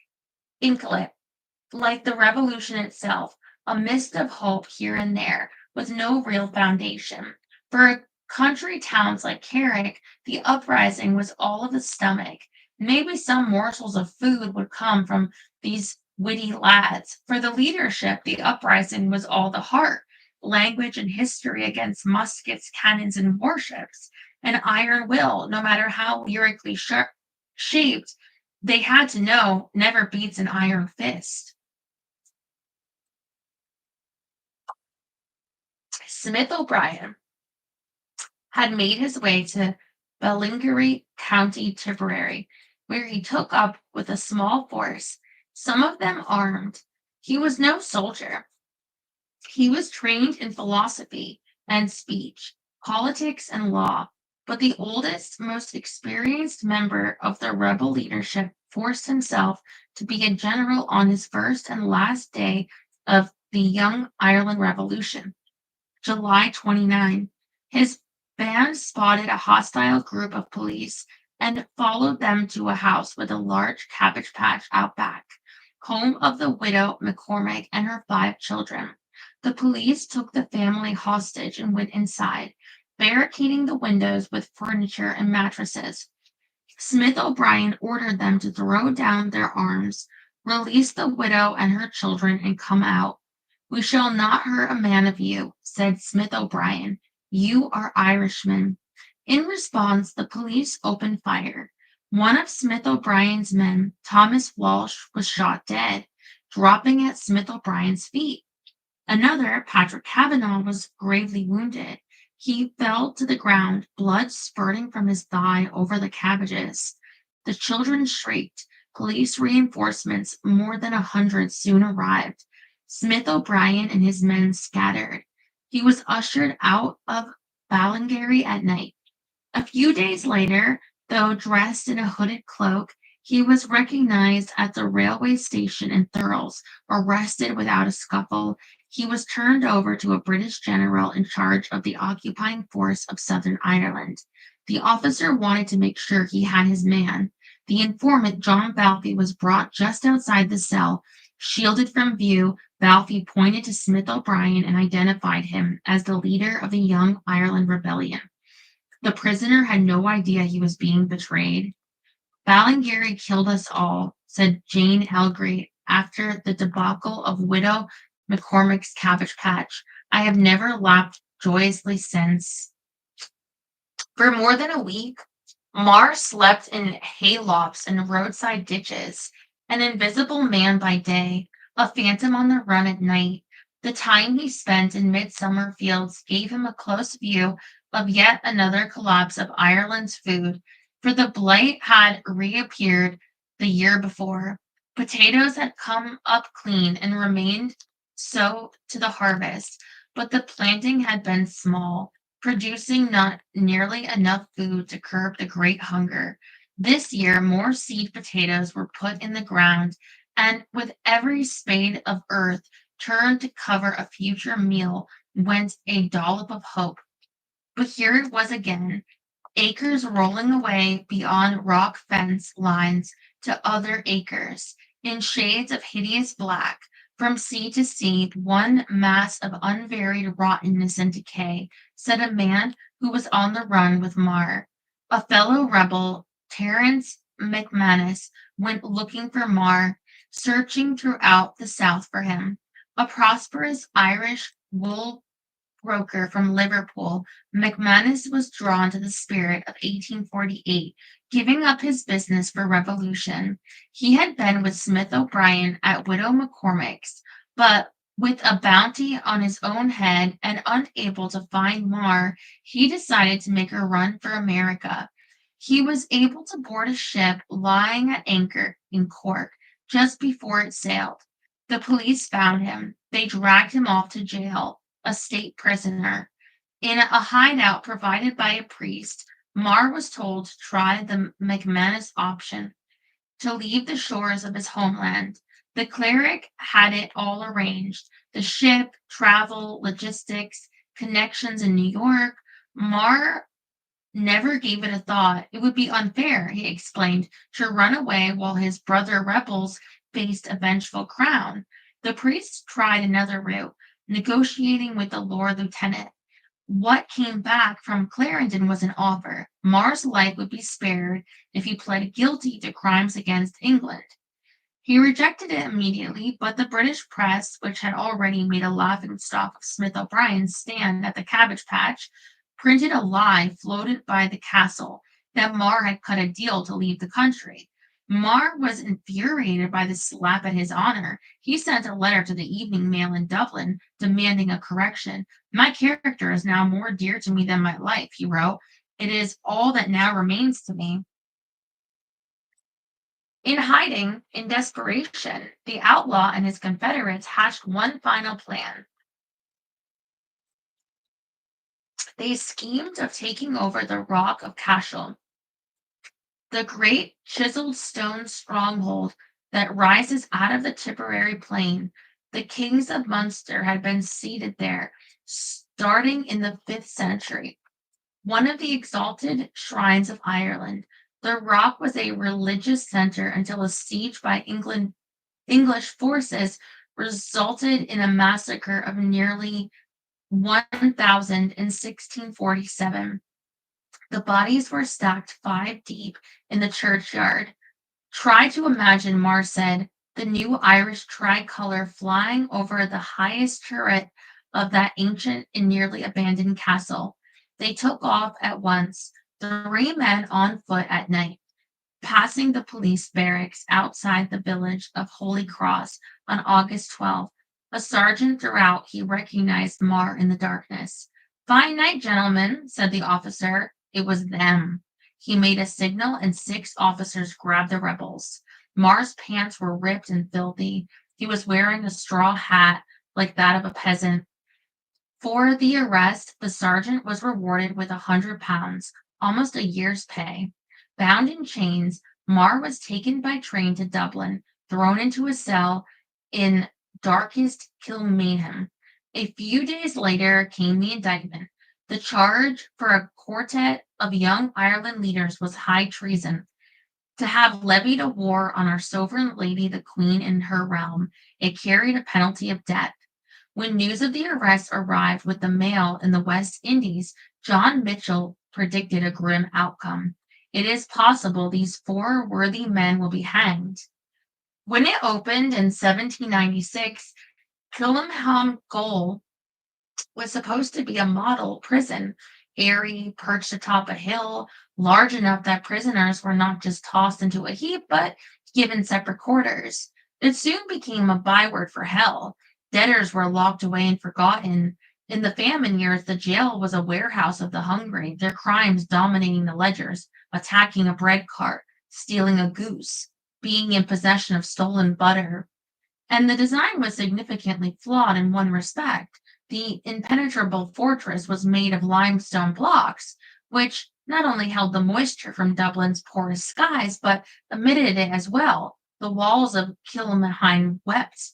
inchoate, like the revolution itself, a mist of hope here and there, with no real foundation. For country towns like Carrick, the uprising was all of the stomach. Maybe some morsels of food would come from these witty lads. For the leadership, the uprising was all the heart, language and history against muskets, cannons, and warships. An iron will, no matter how lyrically shaped, they had to know never beats an iron fist. Smith O'Brien had made his way to Ballingeary, County Tipperary, where he took up with a small force, some of them armed. He was no soldier. He was trained in philosophy and speech, politics and law, but the oldest, most experienced member of the rebel leadership forced himself to be a general on his first and last day of the Young Ireland Revolution, July 29. His band spotted a hostile group of police and followed them to a house with a large cabbage patch out back, home of the widow McCormick and her 5 children. The police took the family hostage and went inside, barricading the windows with furniture and mattresses. Smith O'Brien ordered them to throw down their arms, release the widow and her children, and come out. We shall not hurt a man of you, said Smith O'Brien. You are Irishmen. In response, the police opened fire. One of Smith O'Brien's men, Thomas Walsh, was shot dead, dropping at Smith O'Brien's feet. Another, Patrick Kavanagh, was gravely wounded. He fell to the ground, blood spurting from his thigh over the cabbages. The children shrieked. Police reinforcements, more than 100, soon arrived. Smith O'Brien and his men scattered. He was ushered out of Ballingarry at night. A few days later, though dressed in a hooded cloak, he was recognized at the railway station in Thurles, arrested without a scuffle. He was turned over to a British general in charge of the occupying force of Southern Ireland. The officer wanted to make sure he had his man. The informant, John Balfe, was brought just outside the cell. Shielded from view, Balfe pointed to Smith O'Brien and identified him as the leader of the Young Ireland Rebellion. The prisoner had no idea he was being betrayed. Ballingarry killed us all, said Jane Elgray after the debacle of Widow McCormick's cabbage patch. I have never laughed joyously since. For more than a week, Marr slept in haylofts and roadside ditches, an invisible man by day, a phantom on the run at night. The time he spent in midsummer fields gave him a close view of yet another collapse of Ireland's food, for the blight had reappeared the year before. Potatoes had come up clean and remained so to the harvest, but the planting had been small, producing not nearly enough food to curb the great hunger. This year, more seed potatoes were put in the ground, and with every spade of earth turned to cover a future meal went a dollop of hope. But here it was again, acres rolling away beyond rock fence lines to other acres, in shades of hideous black, from sea to sea, one mass of unvaried rottenness and decay, said a man who was on the run with Marr. A fellow rebel, Terence McManus, went looking for Marr, searching throughout the South for him. A prosperous Irish wool broker from Liverpool, McManus was drawn to the spirit of 1848, giving up his business for revolution. He had been with Smith O'Brien at Widow McCormick's, but with a bounty on his own head and unable to find Marr, he decided to make a run for America. He was able to board a ship lying at anchor in Cork just before it sailed. The police found him. They dragged him off to jail, a state prisoner. In a hideout provided by a priest, Marr was told to try the McManus option, to leave the shores of his homeland. The cleric had it all arranged: the ship, travel, logistics, connections in New York. Marr never gave it a thought. It would be unfair, he explained, to run away while his brother rebels faced a vengeful crown. The priest tried another route, negotiating with the Lord Lieutenant. What came back from Clarendon was an offer. Marr's life would be spared if he pled guilty to crimes against England. He rejected it immediately, but the British press, which had already made a laughingstock of Smith O'Brien's stand at the cabbage patch, printed a lie floated by the castle that Marr had cut a deal to leave the country. Marr was infuriated by the slap at his honor. He sent a letter to the Evening Mail in Dublin demanding a correction. My character is now more dear to me than my life, he wrote. It is all that now remains to me. In hiding, in desperation, the outlaw and his confederates hatched one final plan. They schemed of taking over the Rock of Cashel, the great chiseled stone stronghold that rises out of the Tipperary plain. The kings of Munster had been seated there, starting in the 5th century, one of the exalted shrines of Ireland. The rock was a religious center until a siege by English forces resulted in a massacre of nearly 1,000 in 1647. The bodies were stacked 5 deep in the churchyard. Try to imagine, Marr said, the new Irish tricolor flying over the highest turret of that ancient and nearly abandoned castle. They took off at once, 3 men on foot at night, passing the police barracks outside the village of Holy Cross on August 12th. A sergeant throughout, he recognized Marr in the darkness. Fine night, gentlemen, said the officer. It was them. He made a signal, and 6 officers grabbed the rebels. Mar's pants were ripped and filthy. He was wearing a straw hat like that of a peasant. For the arrest, the sergeant was rewarded with £100, almost a year's pay. Bound in chains, Mar was taken by train to Dublin, thrown into a cell in darkest Kilmainham. A few days later came the indictment. The charge for a quartet of young Ireland leaders was high treason. To have levied a war on our sovereign lady, the Queen, in her realm, it carried a penalty of death. When news of the arrest arrived with the mail in the West Indies, John Mitchell predicted a grim outcome. It is possible these four worthy men will be hanged. When it opened in 1796, Kilmainham Gaol was supposed to be a model prison, airy, perched atop a hill, large enough that prisoners were not just tossed into a heap, but given separate quarters. It soon became a byword for hell. Debtors were locked away and forgotten. In the famine years, the jail was a warehouse of the hungry, their crimes dominating the ledgers, attacking a bread cart, stealing a goose, being in possession of stolen butter. And the design was significantly flawed in one respect. The impenetrable fortress was made of limestone blocks, which not only held the moisture from Dublin's porous skies, but emitted it as well. The walls of Kilmainham wept.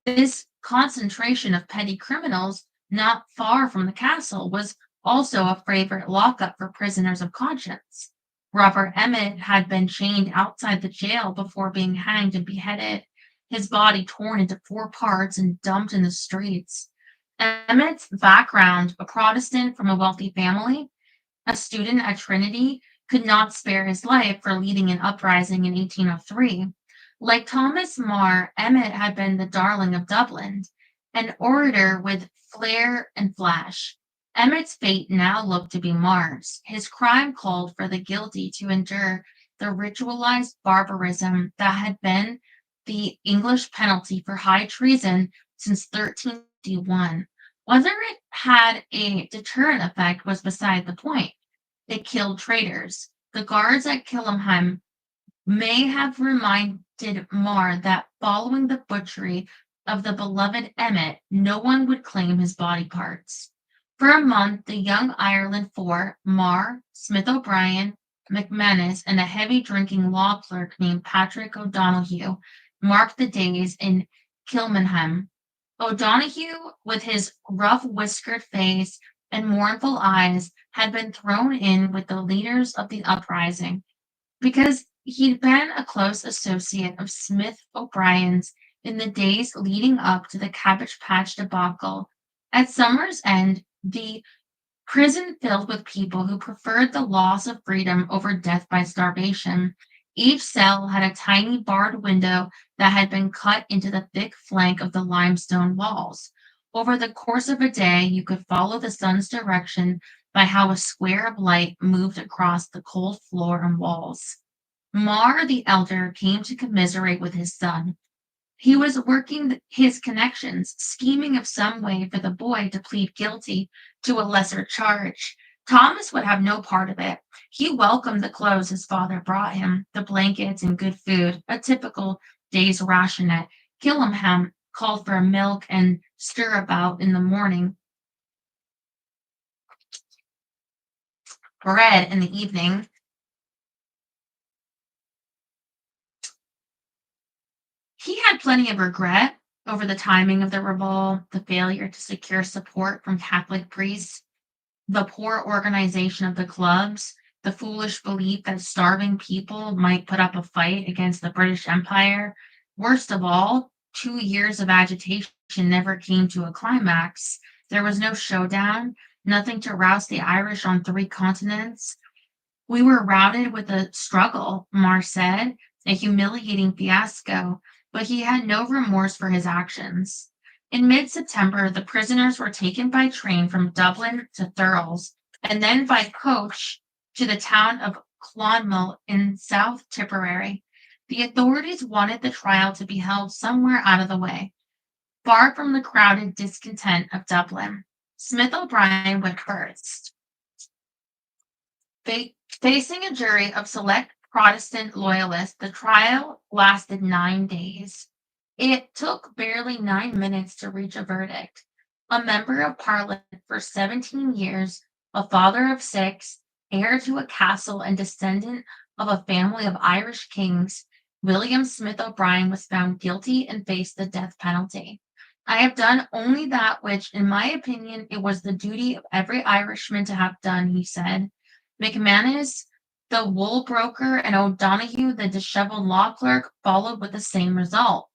This concentration of petty criminals, not far from the castle, was also a favorite lockup for prisoners of conscience. Robert Emmet had been chained outside the jail before being hanged and beheaded, his body torn into four parts and dumped in the streets. Emmet's background, a Protestant from a wealthy family, a student at Trinity, could not spare his life for leading an uprising in 1803. Like Thomas Mar, Emmet had been the darling of Dublin, an orator with flair and flash. Emmet's fate now looked to be Mar's. His crime called for the guilty to endure the ritualized barbarism that had been the English penalty for high treason since 1351. Whether it had a deterrent effect was beside the point. It killed traitors. The guards at Kilmainham may have reminded Mar that following the butchery of the beloved Emmet, no one would claim his body parts. For a month, the Young Ireland Four, Mar, Smith O'Brien, McManus, and a heavy drinking law clerk named Patrick O'Donoghue, marked the days in Kilmainham. O'Donoghue, with his rough whiskered face and mournful eyes, had been thrown in with the leaders of the uprising because he'd been a close associate of Smith O'Brien's in the days leading up to the Cabbage Patch debacle. At summer's end, the prison filled with people who preferred the loss of freedom over death by starvation. Each cell had a tiny barred window that had been cut into the thick flank of the limestone walls. Over the course of a day, you could follow the sun's direction by how a square of light moved across the cold floor and walls. Mar the elder came to commiserate with his son. He was working his connections, scheming of some way for the boy to plead guilty to a lesser charge. Thomas would have no part of it. He welcomed the clothes his father brought him, the blankets and good food, a typical day's ration at Kilmainham called for milk and stirabout in the morning, bread in the evening. He had plenty of regret over the timing of the revolt, the failure to secure support from Catholic priests, the poor organization of the clubs, the foolish belief that starving people might put up a fight against the British Empire. Worst of all, 2 years of agitation never came to a climax. There was no showdown, nothing to rouse the Irish on 3 continents. We were routed with a struggle, Mar said, a humiliating fiasco, but he had no remorse for his actions. In mid-September, the prisoners were taken by train from Dublin to Thurles, and then by coach to the town of Clonmel in South Tipperary. The authorities wanted the trial to be held somewhere out of the way, far from the crowded discontent of Dublin. Smith O'Brien went first. Facing a jury of select Protestant loyalists. The trial lasted 9 days. It took barely 9 minutes to reach a verdict. A member of parliament for 17 years, a father of six, heir to a castle, and descendant of a family of Irish kings, William Smith O'Brien was found guilty and faced the death penalty. I have done only that which, in my opinion, it was the duty of every Irishman to have done, he said. McManus, the wool broker, and O'Donoghue, the disheveled law clerk, followed with the same result.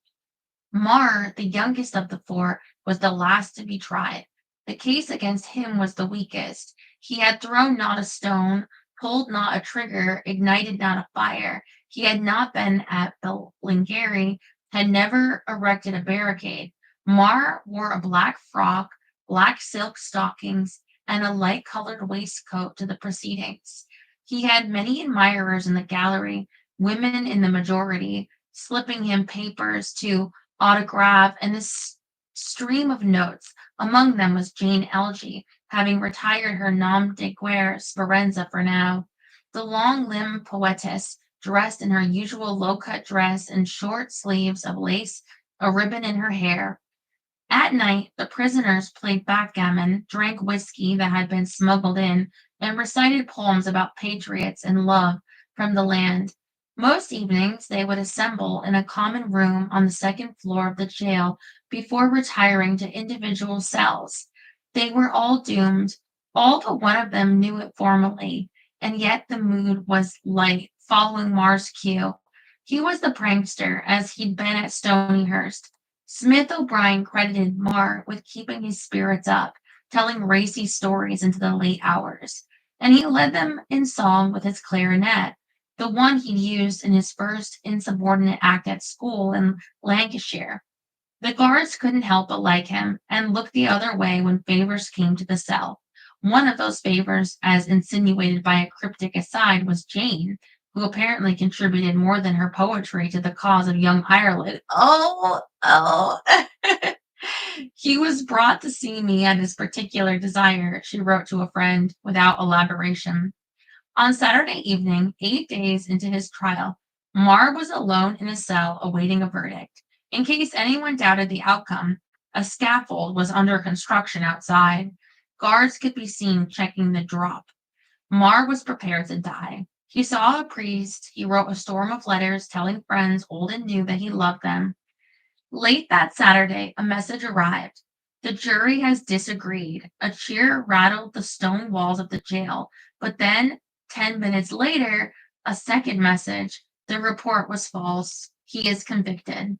Marr, the youngest of the four, was the last to be tried. The case against him was the weakest. He had thrown not a stone, pulled not a trigger, ignited not a fire. He had not been at Ballingarry, had never erected a barricade. Marr wore a black frock, black silk stockings, and a light-colored waistcoat to the proceedings. He had many admirers in the gallery, women in the majority, slipping him papers to autograph and this stream of notes. Among them was Jane Elgie, having retired her nom de guerre Speranza for now. The long-limbed poetess, dressed in her usual low-cut dress and short sleeves of lace, a ribbon in her hair. At night, the prisoners played backgammon, drank whiskey that had been smuggled in, and recited poems about patriots and love from the land. Most evenings they would assemble in a common room on the second floor of the jail before retiring to individual cells. They were all doomed. All but one of them knew it formally, and yet the mood was light, following Marr's cue. He was the prankster, as he'd been at Stonyhurst. Smith O'Brien credited Marr with keeping his spirits up, telling racy stories into the late hours, and he led them in song with his clarinet, the one he'd used in his first insubordinate act at school in Lancashire. The guards couldn't help but like him, and look the other way when favors came to the cell. One of those favors, as insinuated by a cryptic aside, was Jane, who apparently contributed more than her poetry to the cause of young Ireland. Oh. He was brought to see me at his particular desire, she wrote to a friend, without elaboration. On Saturday evening, 8 days into his trial, Marr was alone in his cell awaiting a verdict. In case anyone doubted the outcome, a scaffold was under construction outside. Guards could be seen checking the drop. Marr was prepared to die. He saw a priest. He wrote a storm of letters telling friends, old and new, that he loved them. Late that Saturday, a message arrived. The jury has disagreed. A cheer rattled the stone walls of the jail, but then 10 minutes later, a second message. The report was false. He is convicted.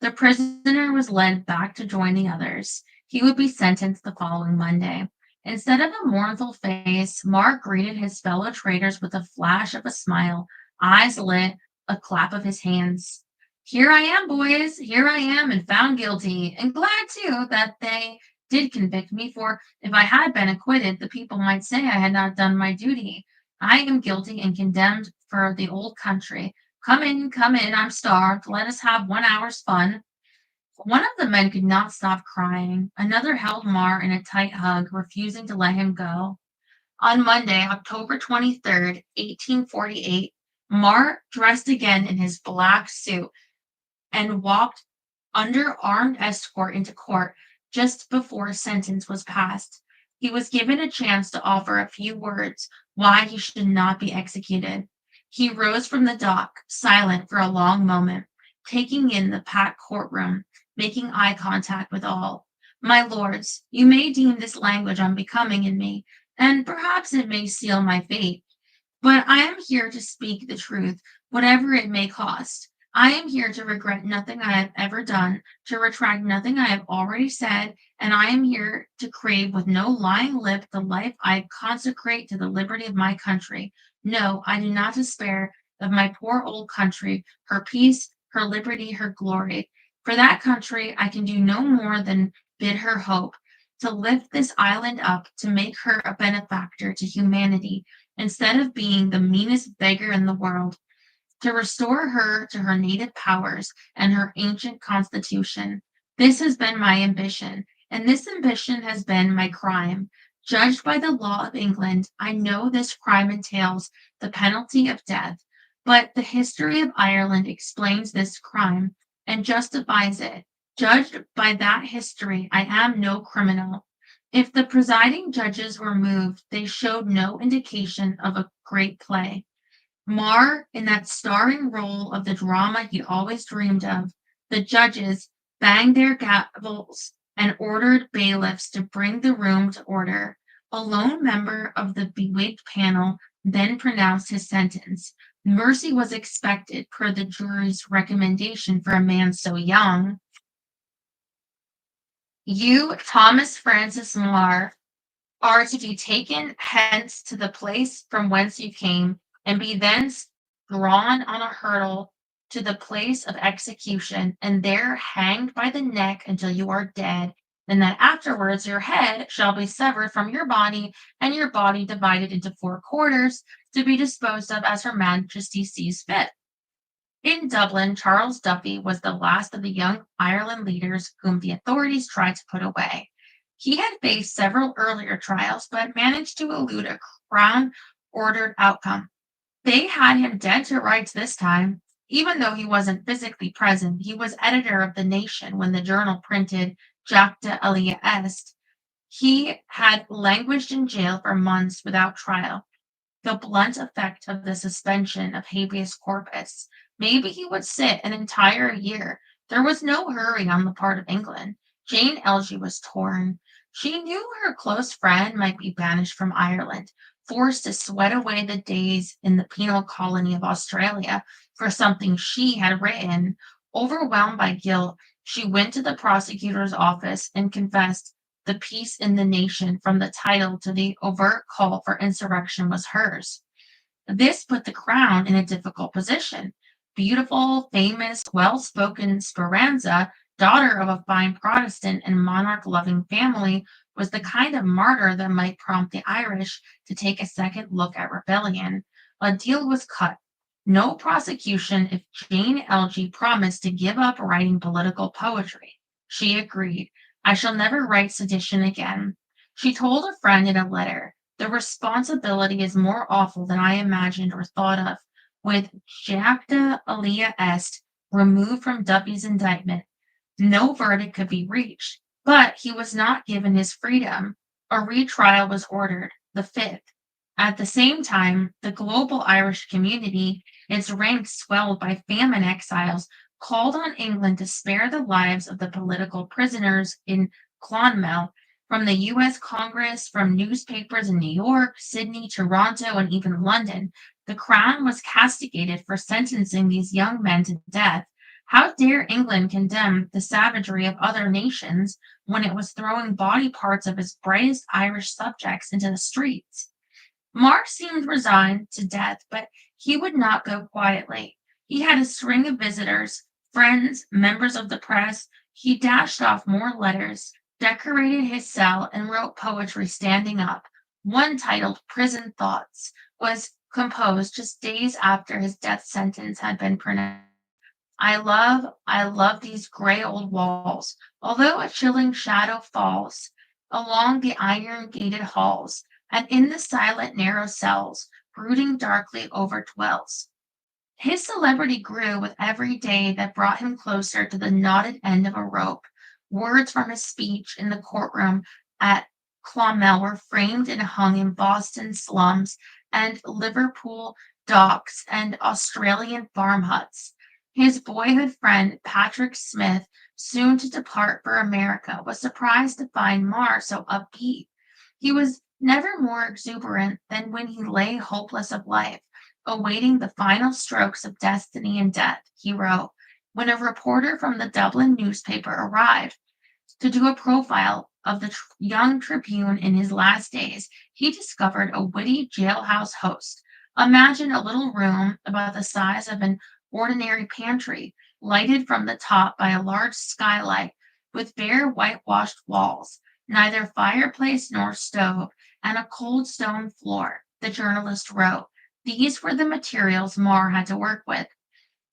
The prisoner was led back to join the others. He would be sentenced the following Monday. Instead of a mournful face, Marr greeted his fellow traitors with a flash of a smile, eyes lit, a clap of his hands. Here I am, boys. Here I am, and found guilty, and glad, too, that they did convict me, for if I had been acquitted, the people might say I had not done my duty. I am guilty and condemned for the old country. Come in, I'm starved. Let us have 1 hour's fun. One of the men could not stop crying. Another held Marr in a tight hug, refusing to let him go. On Monday, October 23rd, 1848, Marr, dressed again in his black suit, and walked under armed escort into court just before sentence was passed. He was given a chance to offer a few words why he should not be executed. He rose from the dock, silent for a long moment, taking in the packed courtroom, making eye contact with all. My lords, you may deem this language unbecoming in me, and perhaps it may seal my fate, but I am here to speak the truth, whatever it may cost. I am here to regret nothing I have ever done, to retract nothing I have already said, and I am here to crave with no lying lip the life I consecrate to the liberty of my country. No, I do not despair of my poor old country, her peace, her liberty, her glory. For that country, I can do no more than bid her hope, to lift this island up, to make her a benefactor to humanity, instead of being the meanest beggar in the world, to restore her to her native powers and her ancient constitution. This has been my ambition, and this ambition has been my crime. Judged by the law of England, I know this crime entails the penalty of death, But the history of Ireland explains this crime and justifies it. Judged by that history, I am no criminal. If the presiding judges were moved, they showed no indication of a great play. Marr, in that starring role of the drama he always dreamed of, the judges banged their gavels and ordered bailiffs to bring the room to order. A lone member of the bewigged panel then pronounced his sentence. Mercy was expected per the jury's recommendation for a man so young. You, Thomas Francis Marr, are to be taken hence to the place from whence you came, and be thence drawn on a hurdle to the place of execution, and there hanged by the neck until you are dead, and that afterwards your head shall be severed from your body, and your body divided into 4 quarters, to be disposed of as her Majesty sees fit. In Dublin, Charles Duffy was the last of the young Ireland leaders whom the authorities tried to put away. He had faced several earlier trials, but managed to elude a Crown-ordered outcome. They had him dead to rights this time. Even though he wasn't physically present, he was editor of The Nation when the journal printed Jacta Alia Est. He had languished in jail for months without trial. The blunt effect of the suspension of habeas corpus. Maybe he would sit an entire year. There was no hurry on the part of England. Jane Elgee was torn. She knew her close friend might be banished from Ireland, forced to sweat away the days in the penal colony of Australia for something she had written. Overwhelmed by guilt, she went to the prosecutor's office and confessed. The peace in the nation, from the title to the overt call for insurrection, was hers. This put the Crown in a difficult position. Beautiful, famous, well-spoken Speranza, daughter of a fine Protestant and monarch-loving family, was the kind of martyr that might prompt the Irish to take a second look at rebellion. A deal was cut. No prosecution if Jane Elgee promised to give up writing political poetry. She agreed. I shall never write sedition again. She told a friend in a letter, the responsibility is more awful than I imagined or thought of. With Jacta Alia Est removed from Duffy's indictment, no verdict could be reached, but he was not given his freedom. A retrial was ordered, the 5th. At the same time, the global Irish community, its ranks swelled by famine exiles, called on England to spare the lives of the political prisoners in Clonmel. From the U.S. Congress, from newspapers in New York, Sydney, Toronto, and even London, the Crown was castigated for sentencing these young men to death. How dare England condemn the savagery of other nations when it was throwing body parts of its brightest Irish subjects into the streets? Marr seemed resigned to death, but he would not go quietly. He had a string of visitors, friends, members of the press. He dashed off more letters, decorated his cell, and wrote poetry standing up. One titled Prison Thoughts was composed just days after his death sentence had been pronounced. I love these gray old walls, although a chilling shadow falls along the iron-gated halls, and in the silent narrow cells, brooding darkly over dwells. His celebrity grew with every day that brought him closer to the knotted end of a rope. Words from his speech in the courtroom at Clonmel were framed and hung in Boston slums and Liverpool docks and Australian farm huts. His boyhood friend, Patrick Smith, soon to depart for America, was surprised to find Marr so upbeat. He was never more exuberant than when he lay hopeless of life, awaiting the final strokes of destiny and death. He wrote, when a reporter from the Dublin newspaper arrived to do a profile of the young Tribune in his last days, he discovered a witty jailhouse host. Imagine a little room about the size of an ordinary pantry, lighted from the top by a large skylight, with bare whitewashed walls, neither fireplace nor stove, and a cold stone floor. The journalist wrote, these were the materials Marr had to work with.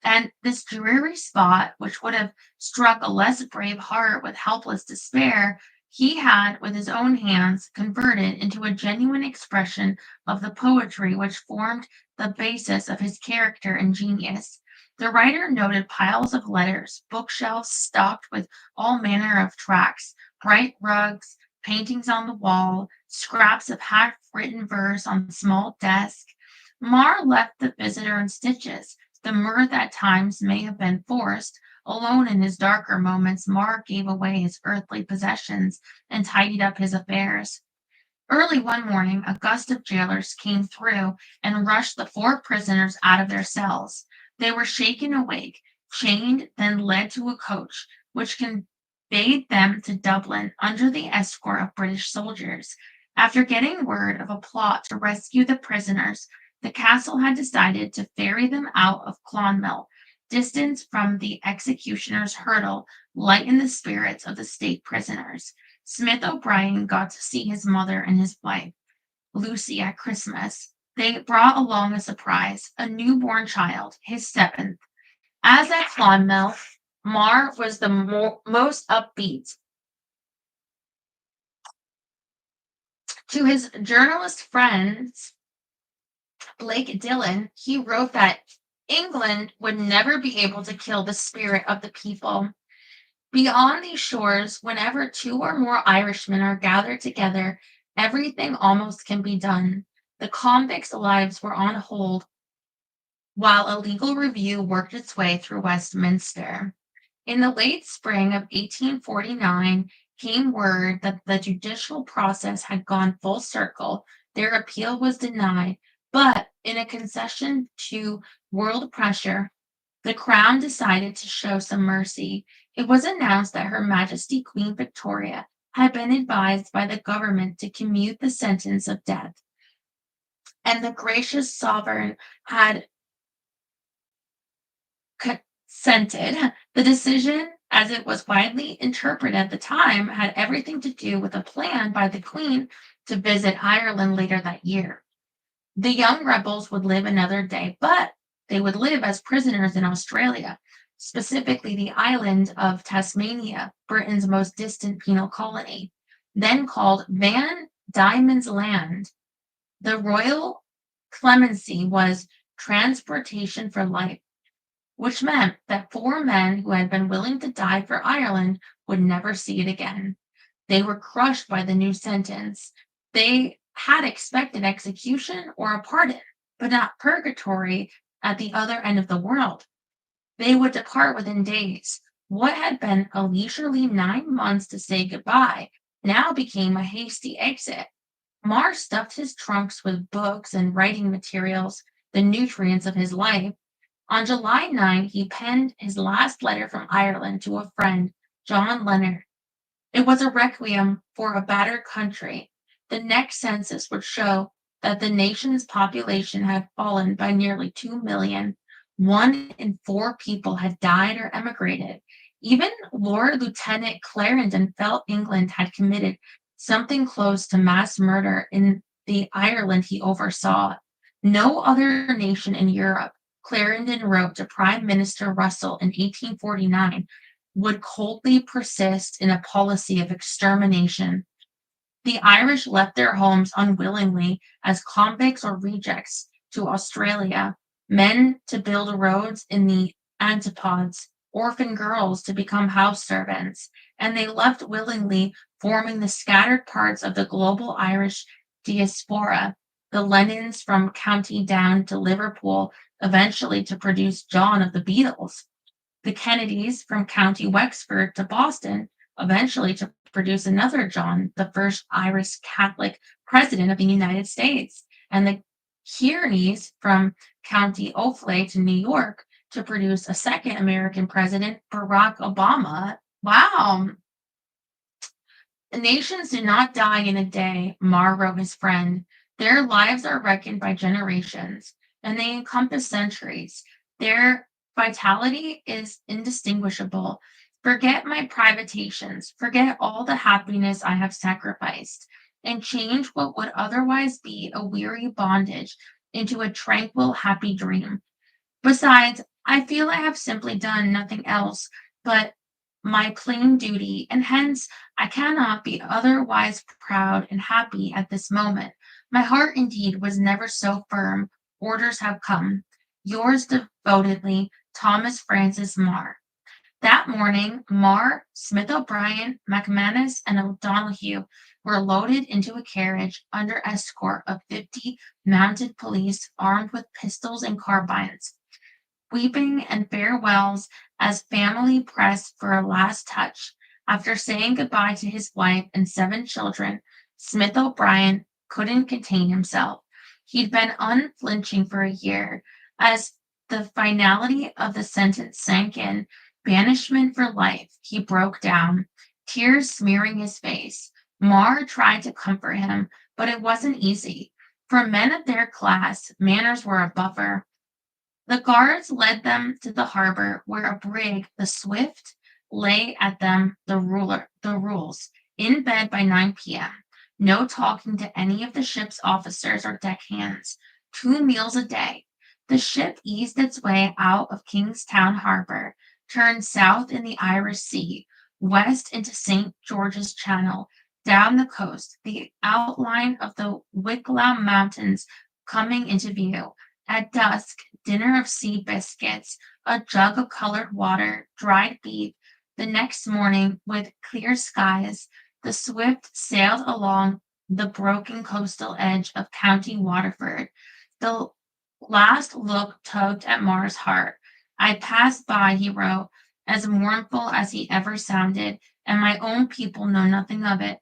And this dreary spot, which would have struck a less brave heart with helpless despair, he had, with his own hands, converted into a genuine expression of the poetry which formed the basis of his character and genius. The writer noted piles of letters, bookshelves stocked with all manner of tracts, bright rugs, paintings on the wall, scraps of half-written verse on small desk. Mar left the visitor in stitches. The mirth at times may have been forced. Alone in his darker moments, Mar gave away his earthly possessions and tidied up his affairs. Early one morning, a gust of jailers came through and rushed the four prisoners out of their cells. They were shaken awake, chained, then led to a coach, which conveyed them to Dublin under the escort of British soldiers. After getting word of a plot to rescue the prisoners, the castle had decided to ferry them out of Clonmel. Distance from the executioner's hurdle lightened the spirits of the state prisoners. Smith O'Brien got to see his mother and his wife, Lucy, at Christmas. They brought along a surprise, a newborn child, his seventh. As at Clonmel, Mar was the most upbeat. To his journalist friends, Blake Dillon, he wrote that England would never be able to kill the spirit of the people. Beyond these shores, whenever two or more Irishmen are gathered together, everything almost can be done. The convicts' lives were on hold while a legal review worked its way through Westminster. In the late spring of 1849 came word that the judicial process had gone full circle. Their appeal was denied, but in a concession to world pressure, the Crown decided to show some mercy. It was announced that Her Majesty Queen Victoria had been advised by the government to commute the sentence of death, and the gracious sovereign had consented. The decision, as it was widely interpreted at the time, had everything to do with a plan by the Queen to visit Ireland later that year. The young rebels would live another day, but they would live as prisoners in Australia, specifically the island of Tasmania, Britain's most distant penal colony, then called Van Diemen's Land. The royal clemency was transportation for life, which meant that four men who had been willing to die for Ireland would never see it again. They were crushed by the new sentence. They had expected execution or a pardon, but not purgatory at the other end of the world. They would depart within days. What had been a leisurely 9 months to say goodbye now became a hasty exit. Mar stuffed his trunks with books and writing materials, the nutrients of his life. On July 9, he penned his last letter from Ireland to a friend, John Leonard. It was a requiem for a battered country. The next census would show that the nation's population had fallen by nearly 2 million. 1 in 4 people had died or emigrated. Even Lord Lieutenant Clarendon felt England had committed something close to mass murder in the Ireland he oversaw. No other nation in Europe, Clarendon wrote to Prime Minister Russell in 1849, would coldly persist in a policy of extermination. The Irish left their homes unwillingly as convicts or rejects to Australia, men to build roads in the antipodes, orphan girls to become house servants, and they left willingly, forming the scattered parts of the global Irish diaspora, the Lennons from County Down to Liverpool, eventually to produce John of the Beatles, the Kennedys from County Wexford to Boston, eventually to produce another John, the first Irish Catholic president of the United States, and the Kierneys from County Offaly to New York to produce a second American president, Barack Obama. Wow. Nations do not die in a day, Mar wrote his friend. Their lives are reckoned by generations, and they encompass centuries. Their vitality is indistinguishable. Forget my privations, forget all the happiness I have sacrificed, and change what would otherwise be a weary bondage into a tranquil, happy dream. Besides, I feel I have simply done nothing else but my plain duty, and hence I cannot be otherwise proud and happy at this moment. My heart indeed was never so firm. Orders have come. Yours devotedly, Thomas Francis Marr. That morning, Marr, Smith O'Brien, McManus, and O'Donoghue were loaded into a carriage under escort of 50 mounted police armed with pistols and carbines. Weeping and farewells as family pressed for a last touch. After saying goodbye to his wife and 7 children, Smith O'Brien couldn't contain himself. He'd been unflinching for a year. As the finality of the sentence sank in, banishment for life, he broke down, tears smearing his face. Marr tried to comfort him, but it wasn't easy. For men of their class, manners were a buffer. The guards led them to the harbor, where a brig, the Swift, lay at them the rules. In bed by 9 p.m. No talking to any of the ship's officers or deckhands. 2 meals a day. The ship eased its way out of Kingstown Harbor, turned south in the Irish Sea, west into St. George's Channel, down the coast, the outline of the Wicklow Mountains coming into view. At dusk, dinner of sea biscuits, a jug of colored water, dried beef. The next morning, with clear skies, the Swift sailed along the broken coastal edge of County Waterford. The last look tugged at Marr's heart. I passed by, he wrote, as mournful as he ever sounded, and my own people know nothing of it.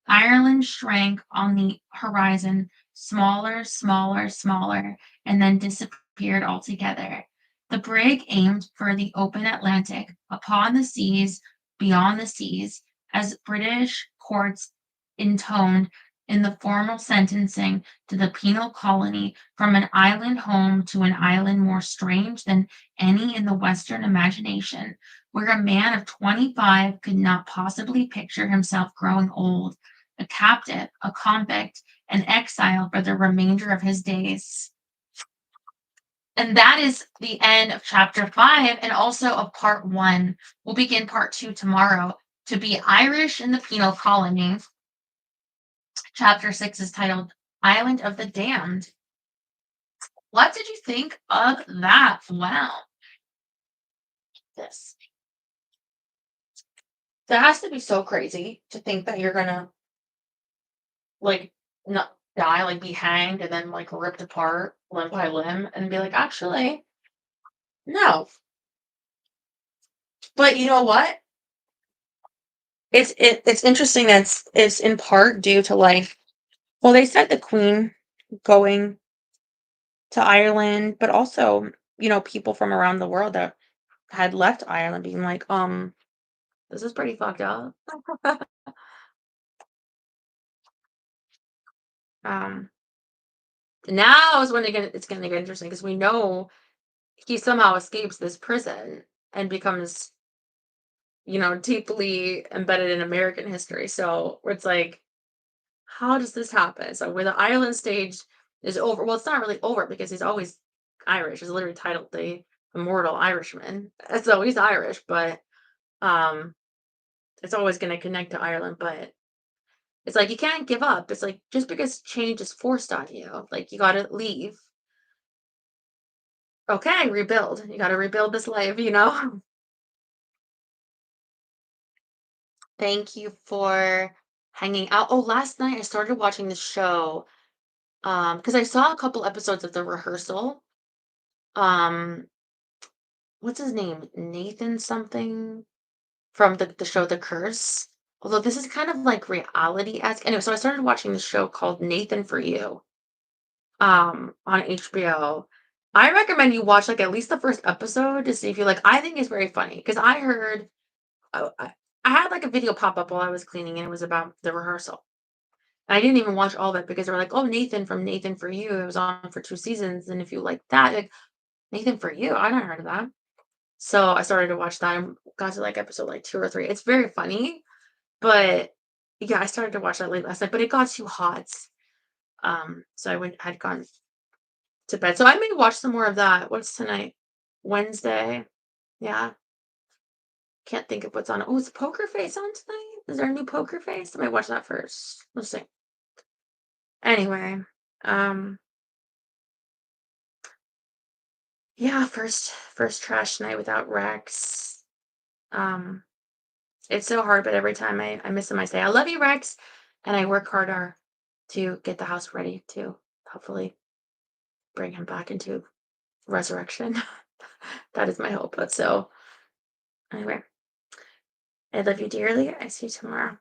Ireland shrank on the horizon, smaller, smaller, smaller, and then disappeared altogether. The brig aimed for the open Atlantic, upon the seas, beyond the seas, as British courts intoned in the formal sentencing to the penal colony from an island home to an island more strange than any in the Western imagination, where a man of 25 could not possibly picture himself growing old, a captive, a convict, an exile for the remainder of his days. And that is the end of chapter 5 and also of part 1. We'll begin part 2 tomorrow. To be Irish in the penal colony. Chapter 6 is titled Island of the Damned. What did you think of that? Wow. This. That has to be so crazy to think that you're gonna like not die, like be hanged and then like ripped apart limb by limb and be like, actually, no. But you know what? It's interesting that it's in part due to like, well, they said the Queen going to Ireland, but also, people from around the world that had left Ireland being like, this is pretty fucked up. um Now is when it's gonna get interesting because we know he somehow escapes this prison and becomes, deeply embedded in American history. So it's like, how does this happen? So where the island stage is over, well, it's not really over because he's always Irish. He's literally titled the Immortal Irishman. So he's Irish, but um, it's always going to connect to Ireland. But it's like you can't give up. It's like just because change is forced on you, like you got to leave. Okay, rebuild. You got to rebuild this life. Thank you for hanging out. Oh, last night I started watching the show because I saw a couple episodes of the rehearsal. Um, what's his name? Nathan something from the show The Curse. Although this is kind of like reality-esque. Anyway, so I started watching the show called Nathan for You on HBO. I recommend you watch like at least the first episode to see if you like. I think it's very funny because I heard I had like a video pop up while I was cleaning and it was about the rehearsal. I didn't even watch all of it because they were like, "Oh, Nathan from Nathan for You." It was on for 2 seasons, and if you like that, like Nathan for You, I never heard of that. So I started to watch that and got to like episode like 2 or 3. It's very funny, but yeah, I started to watch that late last night, but it got too hot. So had gone to bed. So I may watch some more of that. What's tonight? Wednesday. Yeah. Can't think of what's on. Oh, is Poker Face on tonight? Is there a new Poker Face? I might watch that first. We'll see. Anyway, um, yeah, first trash night without Rex. Um, it's so hard, but every time I miss him, I say, I love you, Rex. And I work harder to get the house ready to hopefully bring him back into resurrection. That is my hope. But so, anyway, I love you dearly. I see you tomorrow.